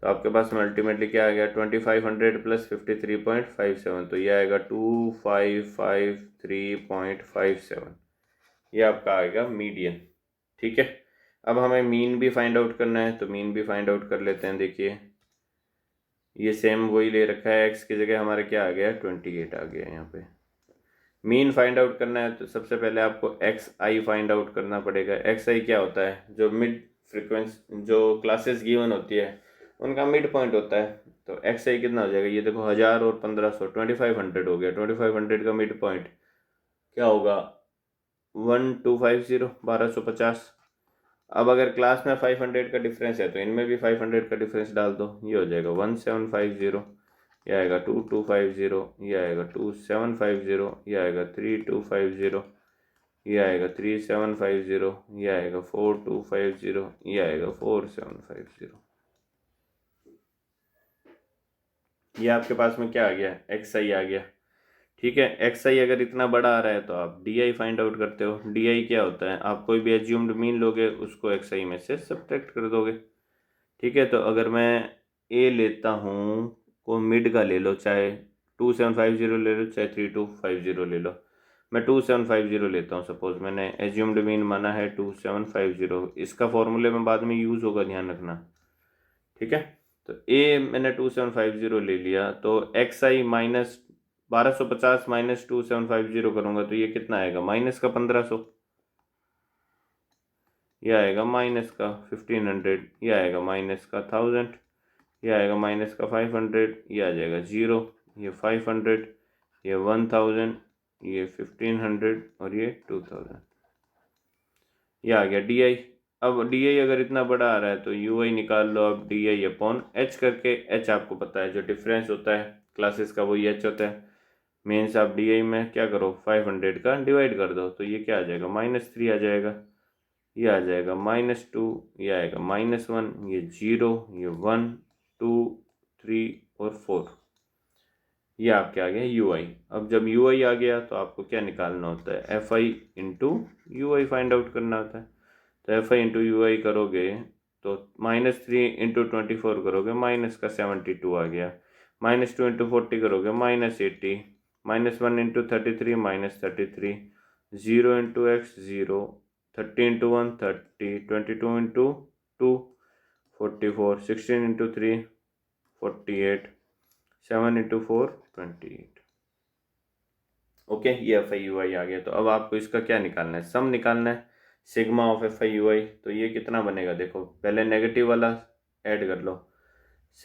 तो आपके पास में अल्टीमेटली क्या आ गया 2500 प्लस 53.57, तो ये आएगा 2553.57। ये आपका आएगा मीडियन। ठीक है। अब हमें मीन भी फाइंड आउट करना है, तो मीन भी फाइंड आउट कर लेते हैं। देखिए ये सेम वही ले रखा है, एक्स की जगह हमारे क्या आ गया 28 आ गया यहाँ पे। मीन फाइंड आउट करना है तो सबसे पहले आपको XI फाइंड आउट करना पड़ेगा। XI क्या होता है, जो मिड फ्रीक्वेंसी जो क्लासेस गिवन होती है उनका मिड पॉइंट होता है। तो XI कितना हो जाएगा, ये देखो 1000 और 1500 2500 हो गया। 2500 का मिड पॉइंट क्या होगा 1250 1250। अब अगर क्लास में 500 का डिफरेंस है तो इनमें भी 500 का डिफरेंस डाल दो, ये हो जाएगा 1750, ये आएगा 2250, ये आएगा 2750, ये आएगा 3250, ये आएगा 3750, ये आएगा 4250, ये आएगा 4750। ये आपके पास में क्या आ गया, XI आ गया। ठीक है। XI अगर इतना बड़ा आ रहा है तो आप DI फाइंड आउट करते हो। DI क्या होता है, आप कोई भी एज्यूम्ड मीन लोगे उसको XI में से सब्ट्रैक्ट कर दोगे। ठीक है। तो अगर मैं A लेता हूँ, को मिड का ले लो, चाहे 2750 ले लो चाहे 3250 ले लो। मैं 2750 लेता हूँ, सपोज मैंने एज्यूम्ड मीन माना है 2750। इसका फॉर्मूले में बाद में यूज़ होगा, ध्यान रखना। ठीक है। तो A मैंने 2750 ले लिया, तो XI माइनस 1250 माइनस 2750 करूँगा तो ये कितना आएगा, माइनस का 1500, ये आएगा माइनस का 1500, ये आएगा माइनस का 1000, ये आएगा माइनस का 500, ये आ जाएगा 0, ये 500, ये 1000, ये 1500 और ये 2000। ये आ गया DI। अब DI अगर इतना बड़ा आ रहा है तो UI निकाल लो। अब DI अपॉन H करके, H आपको पता है जो डिफरेंस होता है क्लासेस का वही H होता है। मीन्स आप DI में क्या करो 500 का डिवाइड कर दो, तो ये क्या आ जाएगा -3 आ जाएगा, ये आ जाएगा -2, ये आएगा -1, ये 0, ये 1 2 3 और 4। ये आपके आ गया UI। अब जब UI आ गया तो आपको क्या निकालना होता है, FI into UI find out करना होता है। तो FI इंटू UI करोगे तो -3 इंटू 24 करोगे माइनस का 72 आ गया, -2 इंटू 40 करोगे -80, -1 into 33 -33, 0 into x 0, 30 into 1 30, 22 into 2 44, 16 into 3 48, 7 into 4 28। Okay, ये एफ आई यू आई आ गया। तो अब आपको इसका क्या निकालना है, सम निकालना है sigma of F I U I. तो ये कितना बनेगा, देखो पहले नेगेटिव वाला ऐड कर लो,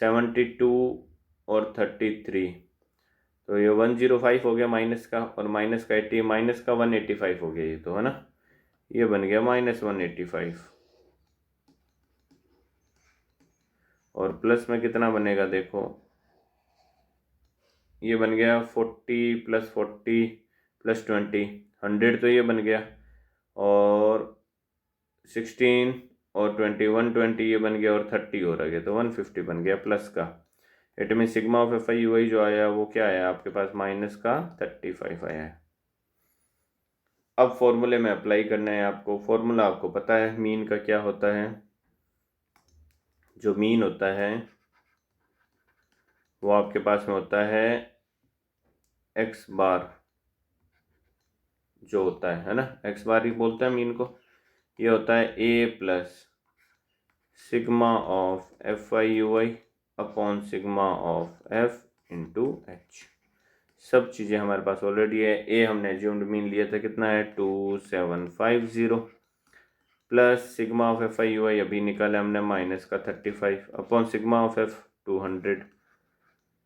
72 और 33, तो ये 105 हो गया माइनस का, और माइनस का 80, माइनस का 185 हो गया, ये तो है ना, ये बन गया -185, और प्लस में कितना बनेगा देखो, ये बन गया 40 + 40 + 20, 100 तो ये बन गया, और 16 और 20 120 ये बन गया, और 30 हो रहा गया, तो 150 बन गया प्लस का। It mean sigma of F I U I जो आया वो क्या आया आपके पास, माइनस का 35 आया है। अब फॉर्मूले में अप्लाई करना है आपको। फॉर्मूला आपको पता है मीन का क्या होता है, जो मीन होता है वो आपके पास में होता है एक्स बार, जो होता है ना, एक्स बार ही बोलते हैं मीन को। ये होता है A plus sigma of F I U I upon sigma of F into H. सब चीज़ें हमारे पास ऑलरेडी है। ए हमने एज्यूम्ड मीन लिया था, कितना है 2750, plus sigma of F I U I अभी निकाला हमने माइनस का 35 अपॉन सिग्मा ऑफ एफ 200,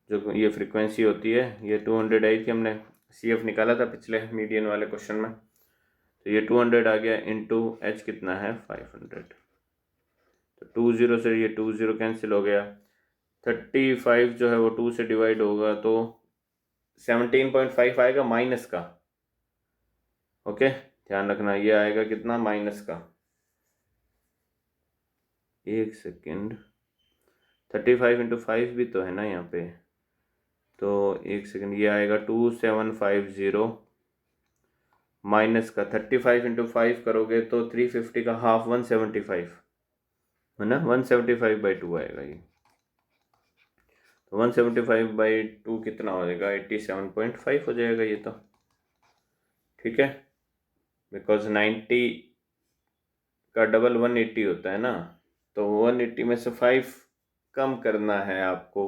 जो ये फ्रीक्वेंसी होती है, ये 200 आई थी, हमने सी एफ निकाला था पिछले मीडियन वाले क्वेश्चन में, तो ये 200 आ गया, इंटू एच कितना है 500, तो 20 से ये 20 कैंसिल हो गया, 35 जो है वो 2 से डिवाइड होगा तो 17.5 आएगा माइनस का। ओके, ध्यान रखना ये आएगा कितना माइनस का, एक सेकेंड, 35 इंटू 5 भी तो है ना यहाँ पे, तो एक सेकेंड, ये आएगा 2750 माइनस का 35 इंटू 5 करोगे तो 350 का हाफ 175 है ना, 175/2 आएगा ये, तो 175/2 कितना हो जाएगा, 87.5 हो जाएगा ये तो, ठीक है, बिकॉज 90 का डबल 180 होता है ना, तो 180 में से 5 कम करना है आपको,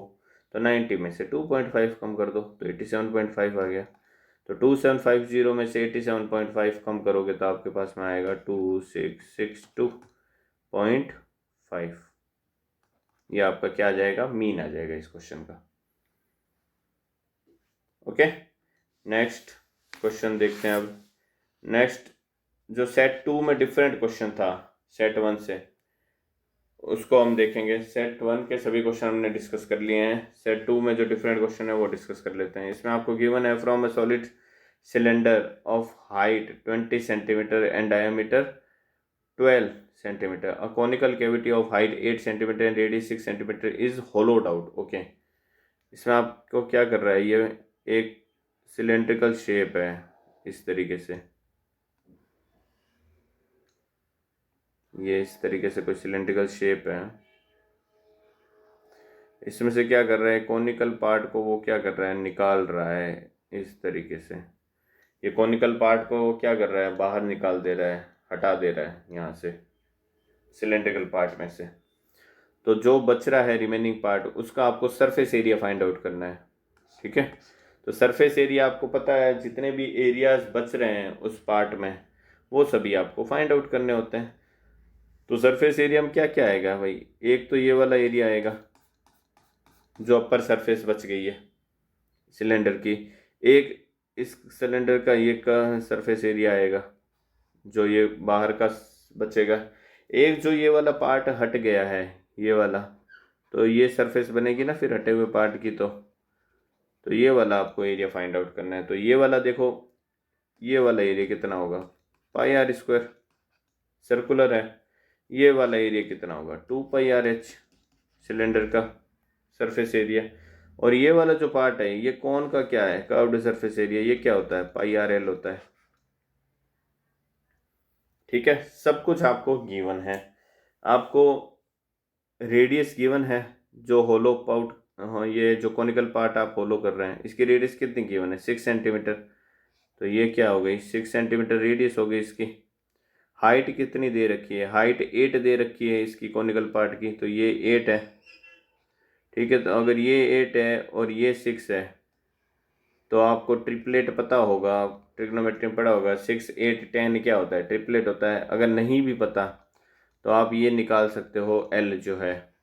तो 90 में से 2.5 कम कर दो तो 87.5 आ गया। तो 2750 में से 87.5 कम करोगे तो आपके पास में आएगा 2662.5। ये आपका क्या आ जाएगा, मीन आ जाएगा इस क्वेश्चन का। ओके, नेक्स्ट क्वेश्चन देखते हैं। अब नेक्स्ट जो सेट 2 में डिफरेंट क्वेश्चन था सेट 1 से, उसको हम देखेंगे। सेट 1 के सभी क्वेश्चन हमने डिस्कस कर लिए हैं, सेट 2 में जो डिफरेंट क्वेश्चन है वो डिस्कस कर लेते हैं। इसमें आपको गिवन है from a solid cylinder of height 20 centimetre and diameter 12 centimetre, a conical cavity of height 8 centimetre and radius 6 centimetre is होलोड out. Okay, इसमें आपको क्या कर रहा है, ये एक सिलेंड्रिकल शेप है इस तरीके से, ये इस तरीके से कोई सिलेंड्रिकल शेप है, इसमें से क्या कर रहा है, कॉनिकल पार्ट को वो क्या कर रहा है, निकाल रहा है इस तरीके से। ये कॉनिकल पार्ट को वो क्या कर रहा है, बाहर निकाल दे रहा है, हटा दे रहा है यहाँ से सिलेंड्रिकल पार्ट में से। तो जो बच रहा है रिमेनिंग पार्ट, उसका आपको सरफेस एरिया फाइंड आउट करना है, ठीक है। तो सरफेस एरिया आपको पता है, जितने भी एरियाज बच रहे हैं उस पार्ट में वो सभी आपको फाइंड आउट करने होते हैं। तो सरफेस एरिया में क्या क्या आएगा भाई, एक तो ये वाला एरिया आएगा जो अपर सरफेस बच गई है सिलेंडर की, एक इस सिलेंडर का ये का सरफेस एरिया आएगा जो ये बाहर का बचेगा, एक जो ये वाला पार्ट हट गया है ये वाला, तो ये सरफेस बनेगी ना फिर हटे हुए पार्ट की, तो ये वाला आपको एरिया फाइंड आउट करना है। तो ये वाला देखो, ये वाला एरिया कितना होगा, πr², सर्कुलर है, ये वाला एरिया कितना होगा 2πrh सिलेंडर का सरफेस एरिया, और ये वाला जो पार्ट है ये कौन का क्या है, कर्व्ड सरफेस एरिया, ये क्या होता है πrl होता है, ठीक है। सब कुछ आपको गिवन है, आपको रेडियस गिवन है, जो होलो पाउट, हाँ ये जो कॉनिकल पार्ट आप होलो कर रहे हैं इसकी रेडियस कितनी गिवन है, 6 सेंटीमीटर। तो ये क्या हो गई, 6 सेंटीमीटर रेडियस हो गई इसकी। हाइट कितनी दे रखी है, हाइट 8 दे रखी है इसकी कॉनिकल पार्ट की, तो ये 8 है। ठीक है, तो अगर ये 8 है और ये 6 है तो आपको ट्रिपलेट पता होगा, ट्रिग्नोमेट्री में पढ़ा होगा, 6 8 10 क्या होता है, ट्रिपलेट होता है। अगर नहीं भी पता तो आप ये निकाल सकते हो, एल जो है,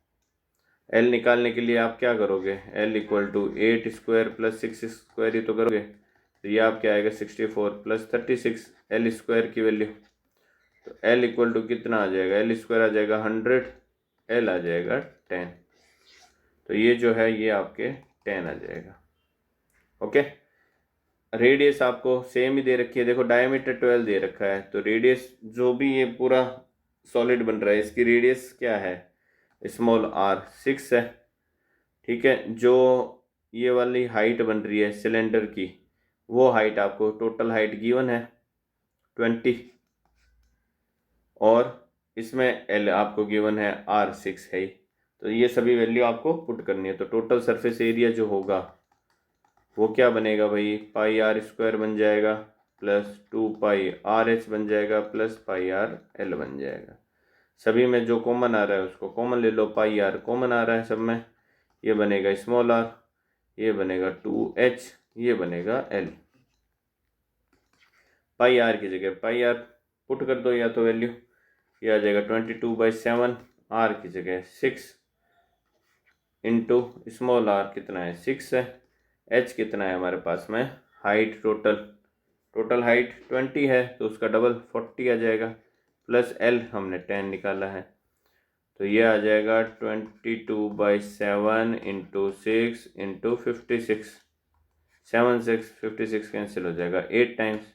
एल निकालने के लिए आप क्या करोगे, L equal to 8 square plus 6 square ही तो करोगे, तो ये आप क्या आएगा 64 प्लस 36 एल स्क्वायर की वैल्यू। तो एल इक्वल टू कितना आ जाएगा, एल स्क्वायर आ जाएगा 100, एल आ जाएगा 10। तो ये जो है ये आपके 10 आ जाएगा। ओके, रेडियस आपको सेम ही दे रखी है, देखो डायमीटर 12 दे रखा है, तो रेडियस जो भी ये पूरा सॉलिड बन रहा है इसकी रेडियस क्या है, स्मॉल r 6 है। ठीक है, जो ये वाली हाइट बन रही है सिलेंडर की, वो हाइट आपको टोटल हाइट गिवन है 20, और इसमें एल आपको गिवन है r 6 है। तो ये सभी वैल्यू आपको पुट करनी है, तो टोटल सरफेस एरिया जो होगा वो क्या बनेगा भाई, पाई आर स्क्वायर बन जाएगा प्लस 2 पाई आर एच बन जाएगा प्लस पाई आर एल बन जाएगा। सभी में जो कॉमन आ रहा है उसको कॉमन ले लो, पाई आर कॉमन आ रहा है सब में, ये बनेगा स्मॉल आर, ये बनेगा 2h, ये बनेगा एल। पाई आर की जगह पाई आर पुट कर दो या तो वैल्यू, ये आ जाएगा 22/7, आर की जगह 6 इंटू स्मॉल आर कितना है 6 है, एच कितना है हमारे पास में, हाइट टोटल हाइट 20 है तो उसका डबल 40 आ जाएगा, प्लस एल हमने 10 निकाला है, तो ये आ जाएगा 22/7 इंटू 6 इंटू 56, 7 6 56 कैंसिल हो जाएगा 8 टाइम्स।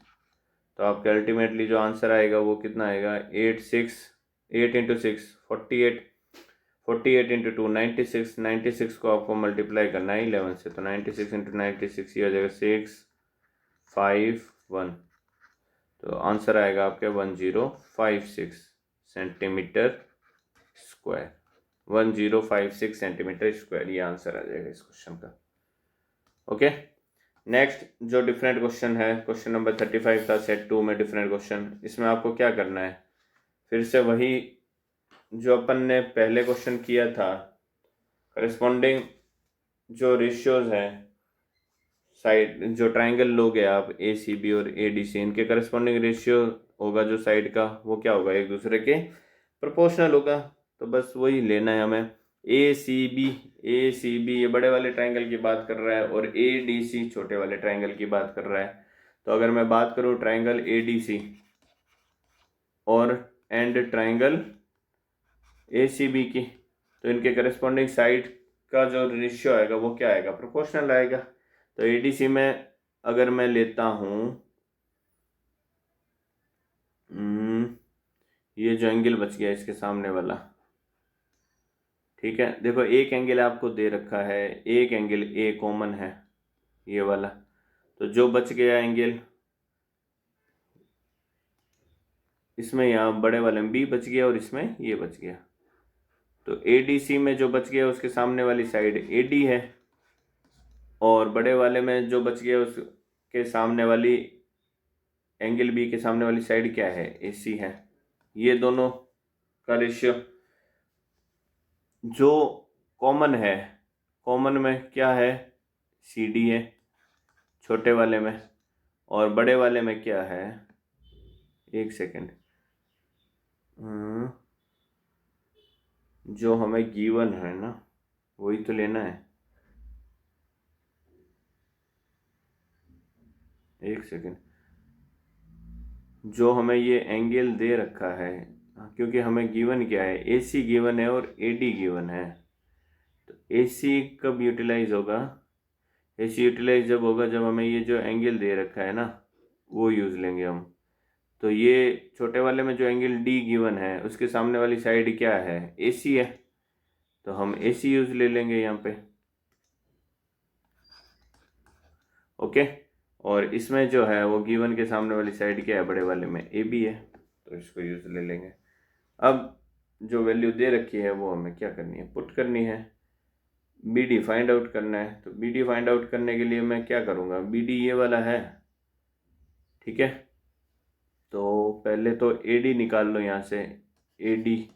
तो आपके अल्टीमेटली जो आंसर आएगा वो कितना आएगा, 8 इंटू 6 48, 48 इंटू 2 96, 96 को आपको मल्टीप्लाई करना है 11 से, तो 96 इंटू 96 ये आ जाएगा 651। तो आंसर आएगा आपके 1056 सेंटीमीटर स्क्वायर, 1056 सेंटीमीटर स्क्वायर, ये आंसर आ जाएगा इस क्वेश्चन का। ओके, नेक्स्ट जो डिफरेंट क्वेश्चन है, क्वेश्चन नंबर 35 था सेट 2 में डिफरेंट क्वेश्चन। इसमें आपको क्या करना है, फिर से वही जो अपन ने पहले क्वेश्चन किया था, करस्पॉन्डिंग जो रेशियोज हैं, साइड जो ट्राइंगल लोगे आप ए सी बी और ए डी सी, इनके करस्पॉन्डिंग रेशियो होगा जो साइड का, वो क्या होगा, एक दूसरे के प्रोपोर्शनल होगा। तो बस वही लेना है हमें, ए सी बी ये बड़े वाले ट्राइंगल की बात कर रहा है और ए डी सी छोटे वाले ट्राइंगल की बात कर रहा है। तो अगर मैं बात करूँ ट्राइंगल ए डी सी और and triangle A C B की, तो इनके करस्पॉन्डिंग साइड का जो रेशियो आएगा वो क्या आएगा, प्रोपोर्शनल आएगा। तो ए डी सी में अगर मैं लेता हूँ ये जो एंगल बच गया इसके सामने वाला, ठीक है, देखो एक एंगल आपको दे रखा है, एक एंगल ए कॉमन है ये वाला, तो जो बच गया एंगल इसमें, यहाँ बड़े वाले में बी बच गया और इसमें ये बच गया, तो ए डी सी में जो बच गया उसके सामने वाली साइड ए डी है, और बड़े वाले में जो बच गया उसके सामने वाली एंगल बी के सामने वाली साइड क्या है, ए सी है। ये दोनों का रेशियो जो कॉमन है, कॉमन में क्या है, सी डी है छोटे वाले में, और बड़े वाले में क्या है, एक सेकेंड, जो हमें गिवन है ना वही तो लेना है, एक सेकेंड, जो हमें ये एंगल दे रखा है, क्योंकि हमें गिवन क्या है, ए सी गिवन है और ए डी गिवन है, तो ए सी कब यूटिलाइज होगा, ए सी यूटिलाइज जब होगा जब हमें ये जो एंगल दे रखा है ना वो यूज़ लेंगे हम। तो ये छोटे वाले में जो एंगल डी गिवन है उसके सामने वाली साइड क्या है, ए सी है, तो हम ए सी यूज़ ले लेंगे यहाँ पे। ओके, और इसमें जो है वो गिवन के सामने वाली साइड क्या है, बड़े वाले में ए बी है, तो इसको यूज़ ले लेंगे। अब जो वैल्यू दे रखी है वो हमें क्या करनी है, पुट करनी है। बी डी फाइंड आउट करना है, तो बी डी फाइंड आउट करने के लिए मैं क्या करूँगा, बी डी ये वाला है, ठीक है। तो पहले तो ए डी निकाल लो यहाँ से, ए डी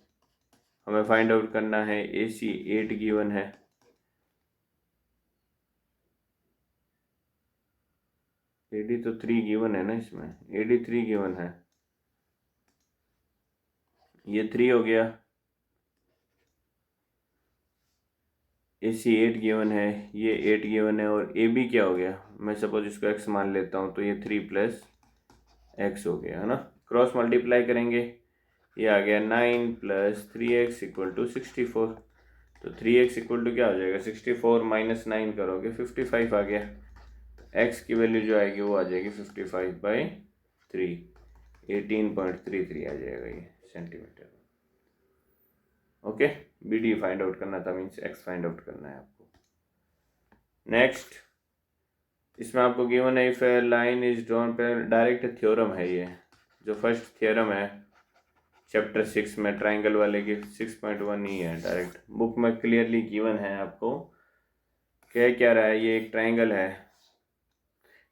हमें फाइंड आउट करना है, ए सी 8 गिवन है, ए डी तो 3 गिवन है ना, इसमें ए डी 3 गिवन है, ये 3 हो गया, ए सी 8 गिवन है, ये 8 गिवन है, और ए बी क्या हो गया, मैं सपोज इसको एक्स मान लेता हूँ, तो ये 3 प्लस एक्स हो गया है ना। क्रॉस मल्टीप्लाई करेंगे, ये आ गया 9 प्लस 3x इक्वल टू 64, तो 3x इक्वल टू क्या हो जाएगा, 64 माइनस 9 करोगे 55 आ गया, x की वैल्यू जो आएगी वो आ जाएगी 55/3, 18.33 आ जाएगा ये centimetre. Okay, B D find out करना था, मीन्स x फाइंड आउट करना है आपको। नेक्स्ट, इसमें आपको गिवन है इफ लाइन इज ड्रॉन पे, डायरेक्ट थ्योरम है ये, जो फर्स्ट थ्योरम है चैप्टर 6 में ट्राइंगल वाले की 6.1 ही है, डायरेक्ट बुक में क्लियरली गिवन है आपको। क्या रहा है, ये एक ट्राइंगल है,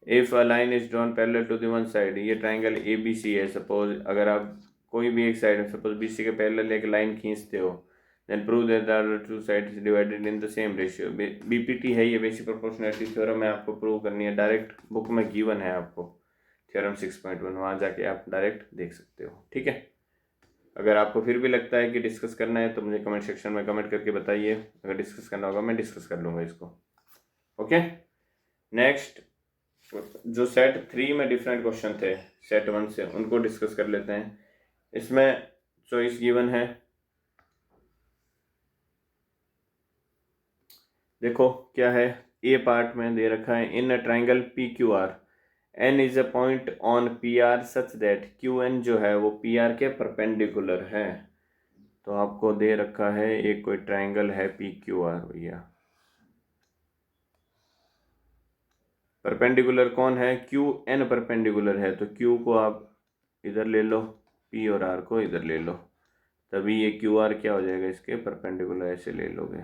if a line is drawn parallel to the one side, ये ट्राइंगल ए बी सी है, सपोज अगर आप कोई भी एक साइड, सपोज बी सी के पैरेलल एक लाइन खींचते हो, then prove that the other two sides divided in the same ratio, BPT है ये, बेसिक प्रोपोर्शनैलिटी थ्योरम है, आपको प्रूव करनी है, डायरेक्ट बुक में गिवन है आपको थ्योरम 6.1, वहाँ जाके आप डायरेक्ट देख सकते हो, ठीक है। अगर आपको फिर भी लगता है कि डिस्कस करना है तो मुझे कमेंट सेक्शन में कमेंट करके बताइए, अगर डिस्कस करना होगा मैं डिस्कस कर लूँगा इसको। ओके, नेक्स्ट, जो सेट 3 में डिफरेंट क्वेश्चन थे सेट 1 से, उनको डिस्कस कर लेते हैं। इसमें चॉइस गिवन है, देखो क्या है, ए पार्ट में दे रखा है, in a triangle P Q R N is a point on P R such that Q N जो है वो पी आर के परपेंडिकुलर है। तो आपको दे रखा है एक कोई ट्राइंगल है पी क्यू आर, भैया परपेंडिकुलर कौन है, क्यू एन परपेंडिकुलर है, तो क्यू को आप इधर ले लो, पी और आर को इधर ले लो, तभी ये क्यू आर क्या हो जाएगा, इसके परपेंडिकुलर, ऐसे ले लोगे,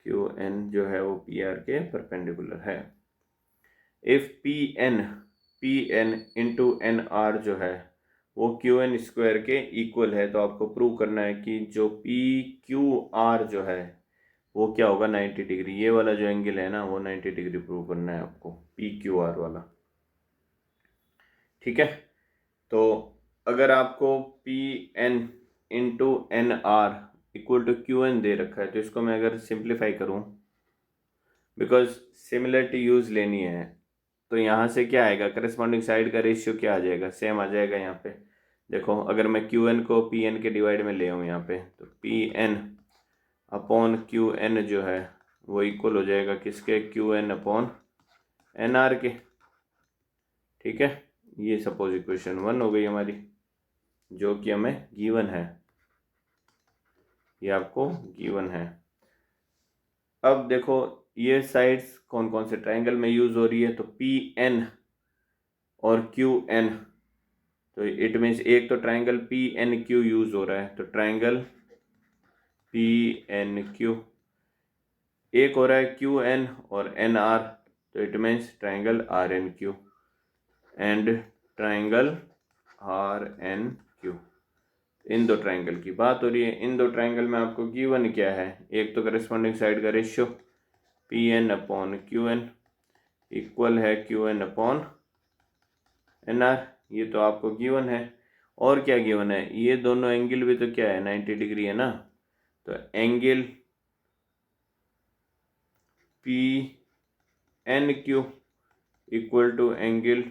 क्यू एन जो है वो पी आर के परपेंडिकुलर है। If P N into N R जो है वो क्यू एन स्क्वायर के इक्वल है, तो आपको प्रूव करना है कि जो पी क्यू आर जो है वो क्या होगा, 90 डिग्री, ये वाला जो एंगल है ना वो 90 डिग्री प्रूव करना है आपको, पी क्यू आर वाला, ठीक है। तो अगर आपको P N into N R equal to Q N दे रखा है, तो इसको मैं अगर सिंप्लीफाई करूं, बिकॉज सिमिलरिटी यूज लेनी है, तो यहाँ से क्या आएगा, करस्पॉन्डिंग साइड का रेशियो क्या आ जाएगा, सेम आ जाएगा। यहाँ पे देखो, अगर मैं क्यू एन को पी एन के डिवाइड में ले आऊँ यहाँ पे, तो P N upon Q N जो है वो इक्वल हो जाएगा किसके, Q N upon N R के, ठीक है। ये सपोज इक्वेशन 1 हो गई हमारी, जो कि हमें गिवन है, ये आपको गिवन है। अब देखो ये साइड्स कौन कौन से ट्राइंगल में यूज हो रही है, तो पी एन और क्यू एन, तो इट मीन्स एक तो triangle P N Q use हो रहा है, तो ट्राइंगल पी एन क्यू, एक हो रहा है क्यू एन और एन आर, तो it means triangle R N Q and triangle R N Q. इन दो ट्राइंगल की बात हो रही है, इन दो ट्राइंगल में आपको गिवन क्या है, एक तो करस्पॉन्डिंग साइड का ratio P N upon Q N equal है Q N upon N R, ये तो आपको गिवन है। और क्या गिवन है, ये दोनों एंगल भी तो क्या है, 90 डिग्री है ना, तो angle P N Q equal to angle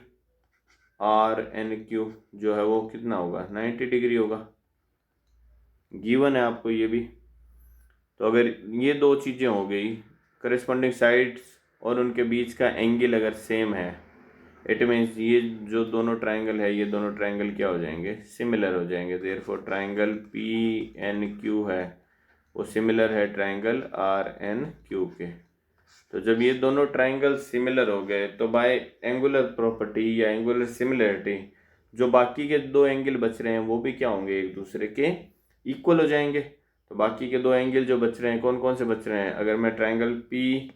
R N Q जो है वो कितना होगा, 90 डिग्री होगा, गिवन है आपको ये भी। तो अगर ये दो चीज़ें हो गई, करस्पॉन्डिंग साइड्स और उनके बीच का एंगल अगर सेम है, इट मीन्स ये जो दोनों ट्राइंगल है, ये दोनों ट्राइंगल क्या हो जाएंगे, सिमिलर हो जाएंगे। Therefore triangle P N Q है वो सिमिलर है ट्राइंगल आर एन क्यू के। तो जब ये दोनों ट्राइंगल सिमिलर हो गए, तो बाय एंगुलर प्रॉपर्टी या एंगुलर सिमिलरिटी जो बाकी के दो एंगल बच रहे हैं वो भी क्या होंगे, एक दूसरे के इक्वल हो जाएंगे। तो बाकी के दो एंगल जो बच रहे हैं कौन कौन से बच रहे हैं, अगर मैं ट्रायंगल पी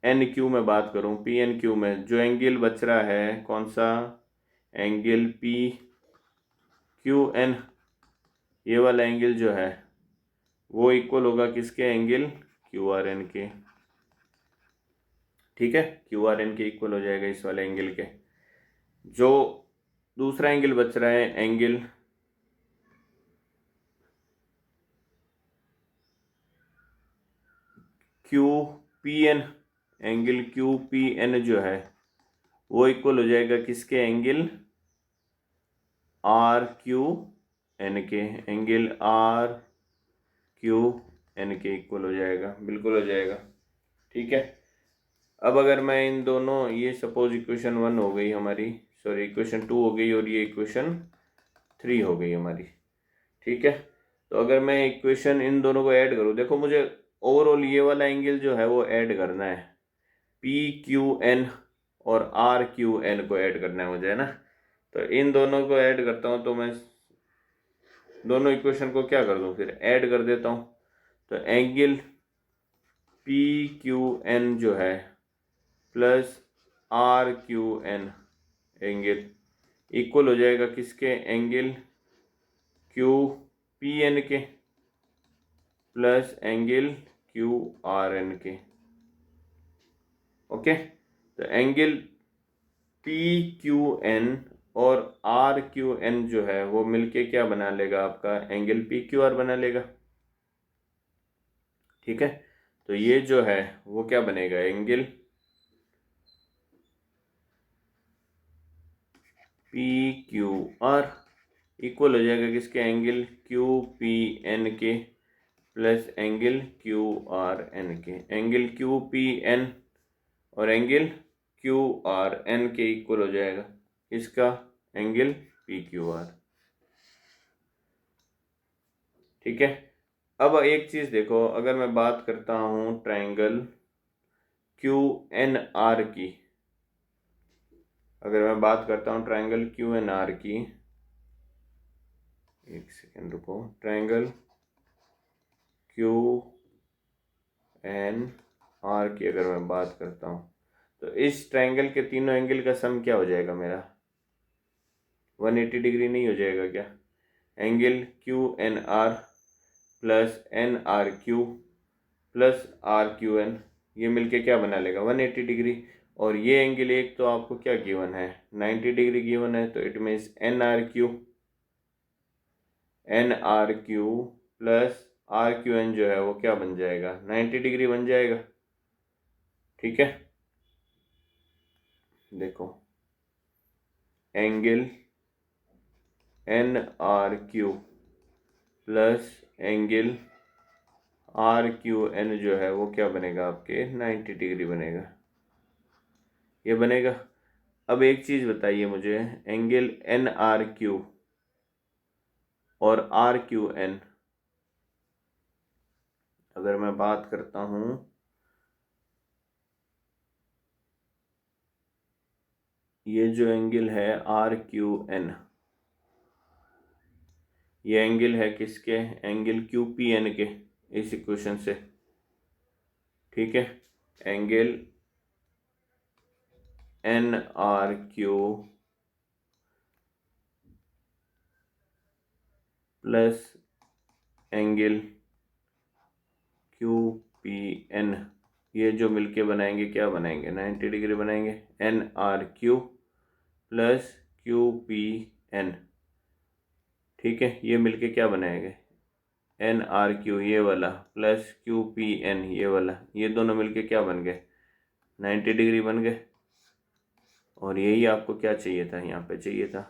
एन क्यू में बात करूं, पी एन क्यू में जो एंगल बच रहा है कौन सा, एंगल पी क्यू एन, ये वाला एंगल जो है वो इक्वल होगा किसके, एंगल क्यू आर एन के। ठीक है, क्यू आर एन के इक्वल हो जाएगा इस वाले एंगल के। जो दूसरा एंगल बच रहा है angle Q P N, angle Q P N जो है वो इक्वल हो जाएगा किसके, एंगल आर क्यू एन के, एंगल आर क्यू एन के इक्वल हो जाएगा, बिल्कुल हो जाएगा। ठीक है, अब अगर मैं इन दोनों, ये सपोज इक्वेशन 1 हो गई हमारी, सॉरी इक्वेशन 2 हो गई और ये इक्वेशन 3 हो गई हमारी। ठीक है, तो अगर मैं इक्वेशन इन दोनों को ऐड करूँ, देखो मुझे ओवरऑल ये वाला एंगल जो है वो ऐड करना है, पी क्यू एन और आर क्यू एन को ऐड करना है मुझे, है ना। तो इन दोनों को ऐड करता हूँ, तो मैं दोनों इक्वेशन को क्या कर दूँ, फिर ऐड कर देता हूँ। तो एंगल पी क्यू एन जो है plus R Q N angle equal हो जाएगा किसके, एंगल क्यू पी एन के plus angle Q R N के। ओके, तो एंगल पी क्यू एन और आर क्यू एन जो है वो मिलके क्या बना लेगा, आपका एंगल पी क्यू आर बना लेगा। ठीक है, तो ये जो है वो क्या बनेगा, angle P Q R equal हो जाएगा किसके, एंगल क्यू पी एन के plus angle Q R N के। एंगल क्यू पी एन और एंगल क्यू आर एन के इक्वल हो जाएगा इसका, एंगल पी क्यू आर। ठीक है, अब एक चीज़ देखो, अगर मैं बात करता हूँ ट्रायंगल क्यू एन आर की, अगर मैं बात करता हूँ ट्रायंगल क्यू एन आर की, एक सेकेंड रुको, ट्रायंगल क्यू एन आर की अगर मैं बात करता हूँ, तो इस ट्रायंगल के तीनों एंगल का सम क्या हो जाएगा मेरा, 180 डिग्री नहीं हो जाएगा क्या। Angle Q N R plus N R Q plus R Q N, ये मिलके क्या बना लेगा, 180 डिग्री। और ये एंगल एक तो आपको क्या गिवन है, 90 डिग्री गिवन है, तो it means N R Q plus R Q N जो है वो क्या बन जाएगा, 90 डिग्री बन जाएगा। ठीक है, देखो angle N R Q plus angle R Q N जो है वो क्या बनेगा, आपके 90 डिग्री बनेगा, ये बनेगा। अब एक चीज़ बताइए मुझे, एंगल एन आर क्यू और आर क्यू एन अगर मैं बात करता हूँ, ये जो एंगल है आर क्यू एन, ये एंगल है किसके, एंगल क्यू पी एन के, इस इक्वेशन से। ठीक है, angle N R Q plus angle Q P N, ये जो मिलके बनाएंगे क्या बनाएंगे, 90 डिग्री बनाएंगे। N R Q plus Q P N, ठीक है, ये मिलके क्या बनाएंगे, एन आर क्यू ये वाला प्लस क्यू पी एन ये वाला, ये दोनों मिलके क्या बन गए, 90 डिग्री बन गए। और यही आपको क्या चाहिए था, यहाँ पे चाहिए था।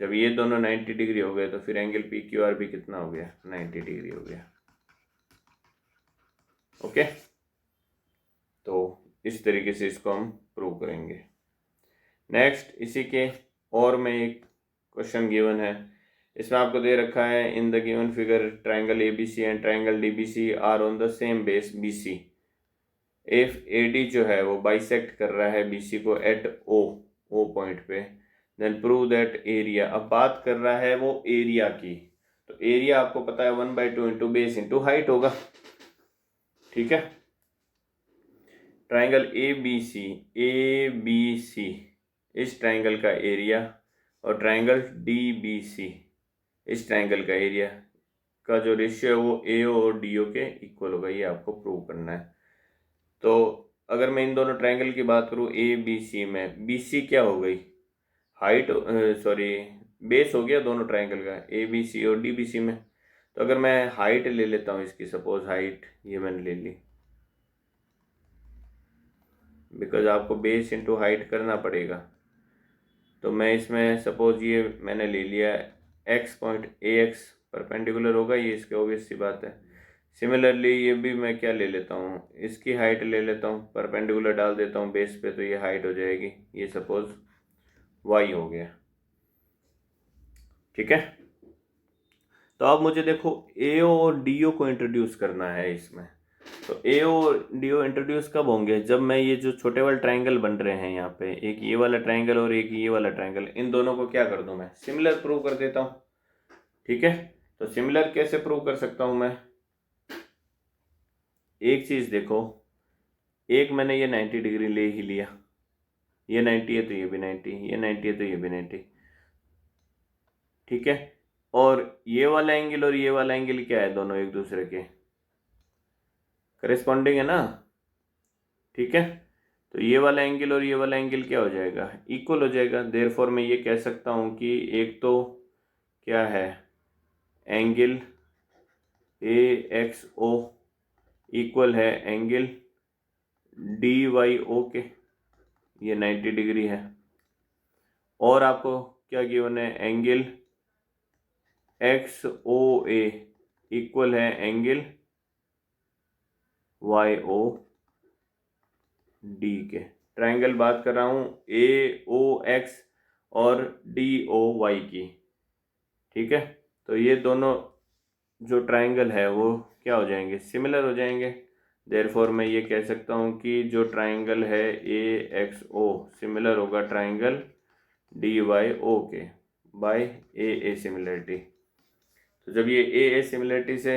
जब ये दोनों 90 डिग्री हो गए तो फिर एंगल पी क्यू आर भी कितना हो गया, 90 डिग्री हो गया। ओके, तो इस तरीके से इसको हम प्रूव करेंगे। नेक्स्ट इसी के और में एक क्वेश्चन गिवन है, इसमें आपको दे रखा है, in the given figure triangle ABC and triangle DBC are on the same base BC। If A D जो है वो बाइसेक्ट कर रहा है बी सी को एट ओ पॉइंट पे, देन प्रूव दैट एरिया, अब बात कर रहा है वो एरिया की, तो एरिया आपको पता है 1/2 इंटू बेस इंटू हाइट होगा, ठीक है। ट्राइंगल ए बी सी, इस ट्राइंगल का एरिया, और ट्राइंगल डी बी सी, इस ट्राइंगल का एरिया का जो रेशियो है वो ए और डी ओ के इक्वल होगा, ये आपको प्रूव करना है। तो अगर मैं इन दोनों ट्राइंगल की बात करूँ ए बी सी में, बी सी क्या हो गई, हाइट, सॉरी बेस हो गया दोनों ट्राइंगल का, ए बी सी और डी बी सी में। तो अगर मैं हाइट ले लेता हूँ इसकी, सपोज हाइट ये मैंने ले ली, बिकॉज आपको बेस इंटू हाइट करना पड़ेगा, तो मैं इसमें सपोज ये मैंने ले लिया एक्स पॉइंट, ए एक्स परपेंडिकुलर होगा ये, इसके ऑब्वियस सी बात है। सिमिलरली ये भी मैं क्या ले लेता हूँ, इसकी हाइट ले लेता हूँ, परपेंडिकुलर डाल देता हूँ बेस पे, तो ये हाइट हो जाएगी, ये सपोज वाई हो गया, ठीक है। तो अब मुझे देखो ए और डी ओ को इंट्रोड्यूस करना है इसमें, तो ए और डी ओ इंट्रोड्यूस कब होंगे, जब मैं ये जो छोटे वाले ट्राइंगल बन रहे हैं यहाँ पे, एक ये वाला ट्राइंगल और एक ये वाला ट्राइंगल, इन दोनों को क्या कर दूं मैं, सिमिलर प्रूव कर देता हूँ, ठीक है। तो सिमिलर कैसे प्रूव कर सकता हूँ मैं, एक चीज देखो, एक मैंने ये 90 डिग्री ले ही लिया, ये 90 है तो ये भी 90, ये 90 है तो ये भी 90, ठीक है। और ये वाला एंगल और ये वाला एंगल क्या है, दोनों एक दूसरे के करेस्पॉन्डिंग है ना, ठीक है। तो ये वाला एंगल और ये वाला एंगल क्या हो जाएगा, इक्वल हो जाएगा। देयरफॉर मैं ये कह सकता हूँ कि एक तो क्या है, angle A X O equal है एंगल डी वाई ओ के, ये 90 डिग्री है। और आपको क्या गिवन है, एंगल एक्स ओ ए इक्वल है एंगल वाई ओ डी के। ट्राइंगल बात कर रहा हूँ ए ओ एक्स और डी ओ वाई की, ठीक है। तो ये दोनों जो ट्राइंगल है वो क्या हो जाएंगे, सिमिलर हो जाएंगे। देयरफॉर मैं ये कह सकता हूँ कि जो ट्राइंगल है ए एक्स ओ सिमिलर होगा ट्राइंगल डी वाई ओ के बाय ए सिमिलरिटी। तो जब ये ए सिमिलरिटी से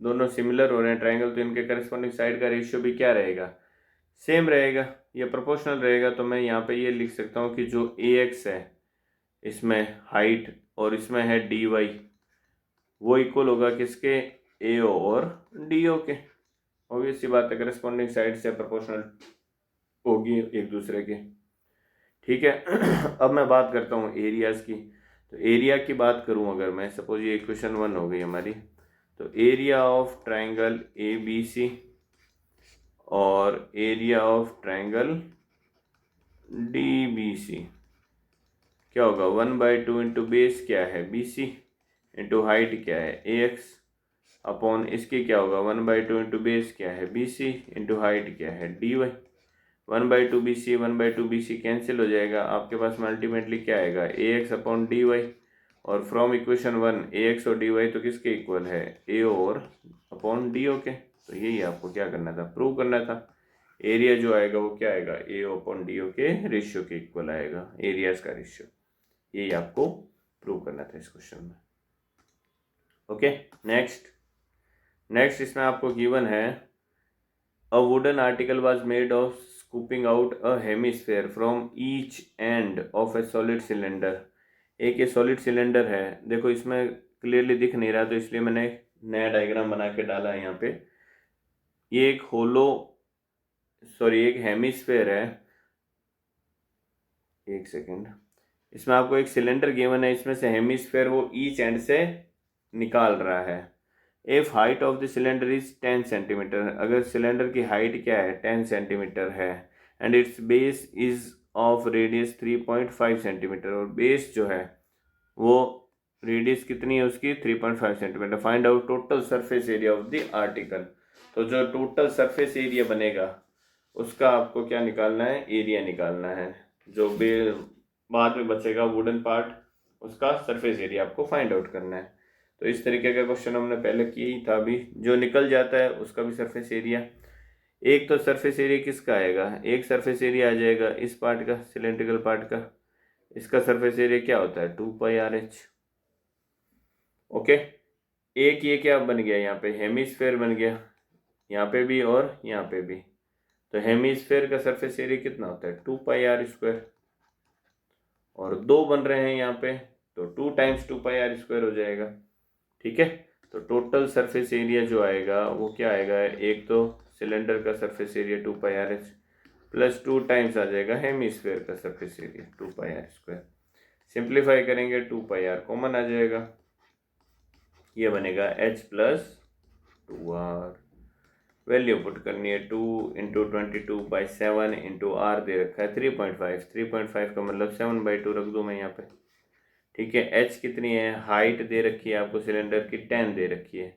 दोनों सिमिलर हो रहे हैं ट्राइंगल, तो इनके करस्पॉन्डिंग साइड का रेशियो भी क्या रहेगा, सेम रहेगा, ये प्रोपोर्शनल रहेगा। तो मैं यहाँ पे ये लिख सकता हूँ कि जो ए एक्स है इसमें हाइट और इसमें है डी वाई, वो इक्वल होगा किसके, ए ओ और डी ओ के। ऑब्वियस सी बात है, करस्पॉन्डिंग साइड से प्रोपोर्शनल होगी एक दूसरे के, ठीक है। अब मैं बात करता हूँ एरियाज की। तो एरिया की बात करूँ अगर मैं, सपोज ये इक्वेशन 1 हो गई हमारी, तो area of triangle A B C और area of triangle D B C क्या होगा, 1/2 इंटू बेस क्या है बी सी इंटू हाइट क्या है ए एक्स अपॉन इसकी क्या होगा 1/2 इंटू बेस क्या है बी सी इंटू हाइट क्या है D Y. 1/2 B C 1/2 B C cancel हो जाएगा, आपके पास में अल्टीमेटली क्या आएगा A X upon D Y. और फ्रॉम इक्वेशन 1 ए एक्स और डी वाई तो किसके इक्वल है, ए और अपॉन डी ओ के। तो यही आपको क्या करना था, प्रूव करना था। एरिया जो आएगा वो क्या आएगा, ए अपॉन डी ओ के रेशियो के इक्वल आएगा, एरियाज का रेशियो। यही आपको प्रूव करना था इस क्वेश्चन में। ओके, नेक्स्ट इसमें आपको गिवन है a wooden article was made of scooping out a hemisphere from each end of A solid cylinder. एक ये सॉलिड सिलेंडर है, देखो इसमें क्लियरली दिख नहीं रहा तो इसलिए मैंने नया डायग्राम बना के डाला है यहाँ पे। ये एक एक हेमिस्फेयर है, एक सेकेंड, इसमें आपको एक सिलेंडर गिवन है, इसमें से हेमिस्फेयर वो ईच एंड से निकाल रहा है। If height of the cylinder is 10 centimetre, अगर सिलेंडर की हाइट क्या है 10 सेंटीमीटर है, and it's base is of radius 3.5 centimetre, और बेस जो है वो रेडियस कितनी है उसकी 3.5 centimetre. Find out total surface area of the article. तो जो टोटल सरफेस एरिया बनेगा उसका आपको क्या निकालना है, एरिया निकालना है। जो बाद में बचेगा वुडन पार्ट, उसका सरफेस एरिया आपको फाइंड आउट करना है। तो इस तरीके का क्वेश्चन हमने पहले किया ही था, अभी जो निकल जाता है उसका भी सरफेस एरिया। एक तो सरफेस एरिया किसका आएगा, एक सरफेस एरिया आ जाएगा इस पार्ट का, सिलेंड्रिकल पार्ट का, इसका सरफेस एरिया क्या होता है 2πr/h। ओके, एक ये क्या बन गया, यहाँ पे हेमिस्फेयर बन गया, यहाँ पे भी और यहाँ पे भी। तो हेमिस्फेयर का सरफेस एरिया कितना होता है 2πr², और दो बन रहे हैं यहाँ पे, तो 2 × 2πr² हो जाएगा। ठीक है, तो टोटल सरफेस एरिया जो आएगा वो क्या आएगा, एक तो सिलेंडर का surface area 2πr/h plus 2 times आ जाएगा हेमिस्फेयर का सरफेस एरिया 2πr²। सिंप्लीफाई करेंगे 2πr कॉमन आ जाएगा, ये बनेगा h + 2r। वैल्यू पुट करनी है 2 × 22/7 × r दे रखा है 3.5, 3.5 का मतलब 7/2 रख दूँ मैं यहाँ पे। ठीक है, h कितनी है, हाइट दे रखी है आपको सिलेंडर की 10 दे रखी है,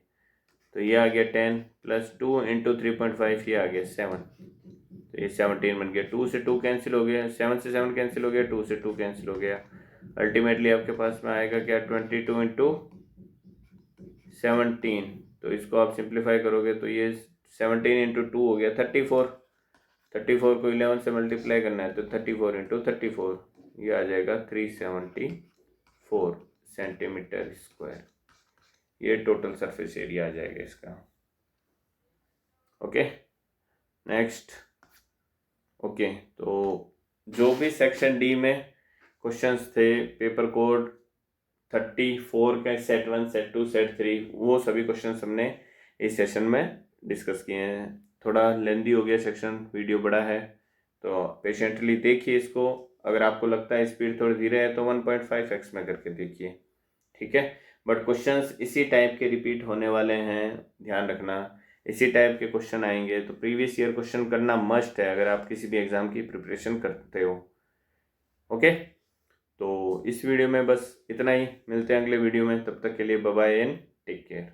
तो ये आ गया 10 प्लस 2 × 3.5 ये आ गया 7, तो ये 17 बन गया। 2 से 2 कैंसिल हो गया, 7 से 7 कैंसिल हो गया, 2 से 2 कैंसिल हो गया। अल्टीमेटली आपके पास में आएगा क्या 22 × 17, तो इसको आप सिंप्लीफाई करोगे तो ये 17 × 2 हो गया 34, 34 को 11 से मल्टीप्लाई करना है तो 34 × 34 ये आ जाएगा 374 सेंटीमीटर स्क्वायर। ये टोटल सरफेस एरिया आ जाएगा इसका। Okay, next. ओके, तो जो भी सेक्शन डी में क्वेश्चंस थे पेपर कोड 34 के सेट 1, सेट 2, सेट 3, वो सभी क्वेश्चंस हमने इस सेशन में डिस्कस किए हैं। थोड़ा लेंदी हो गया सेक्शन, वीडियो बड़ा है, तो पेशेंटली देखिए इसको। अगर आपको लगता है स्पीड थोड़ी धीरे है तो 1.5x में करके देखिए। ठीक है, बट क्वेश्चंस इसी टाइप के रिपीट होने वाले हैं, ध्यान रखना। इसी टाइप के क्वेश्चन आएंगे, तो प्रीवियस ईयर क्वेश्चन करना मस्ट है अगर आप किसी भी एग्जाम की प्रिपरेशन करते हो। ओके, तो इस वीडियो में बस इतना ही, मिलते हैं अगले वीडियो में, तब तक के लिए bye bye and take care.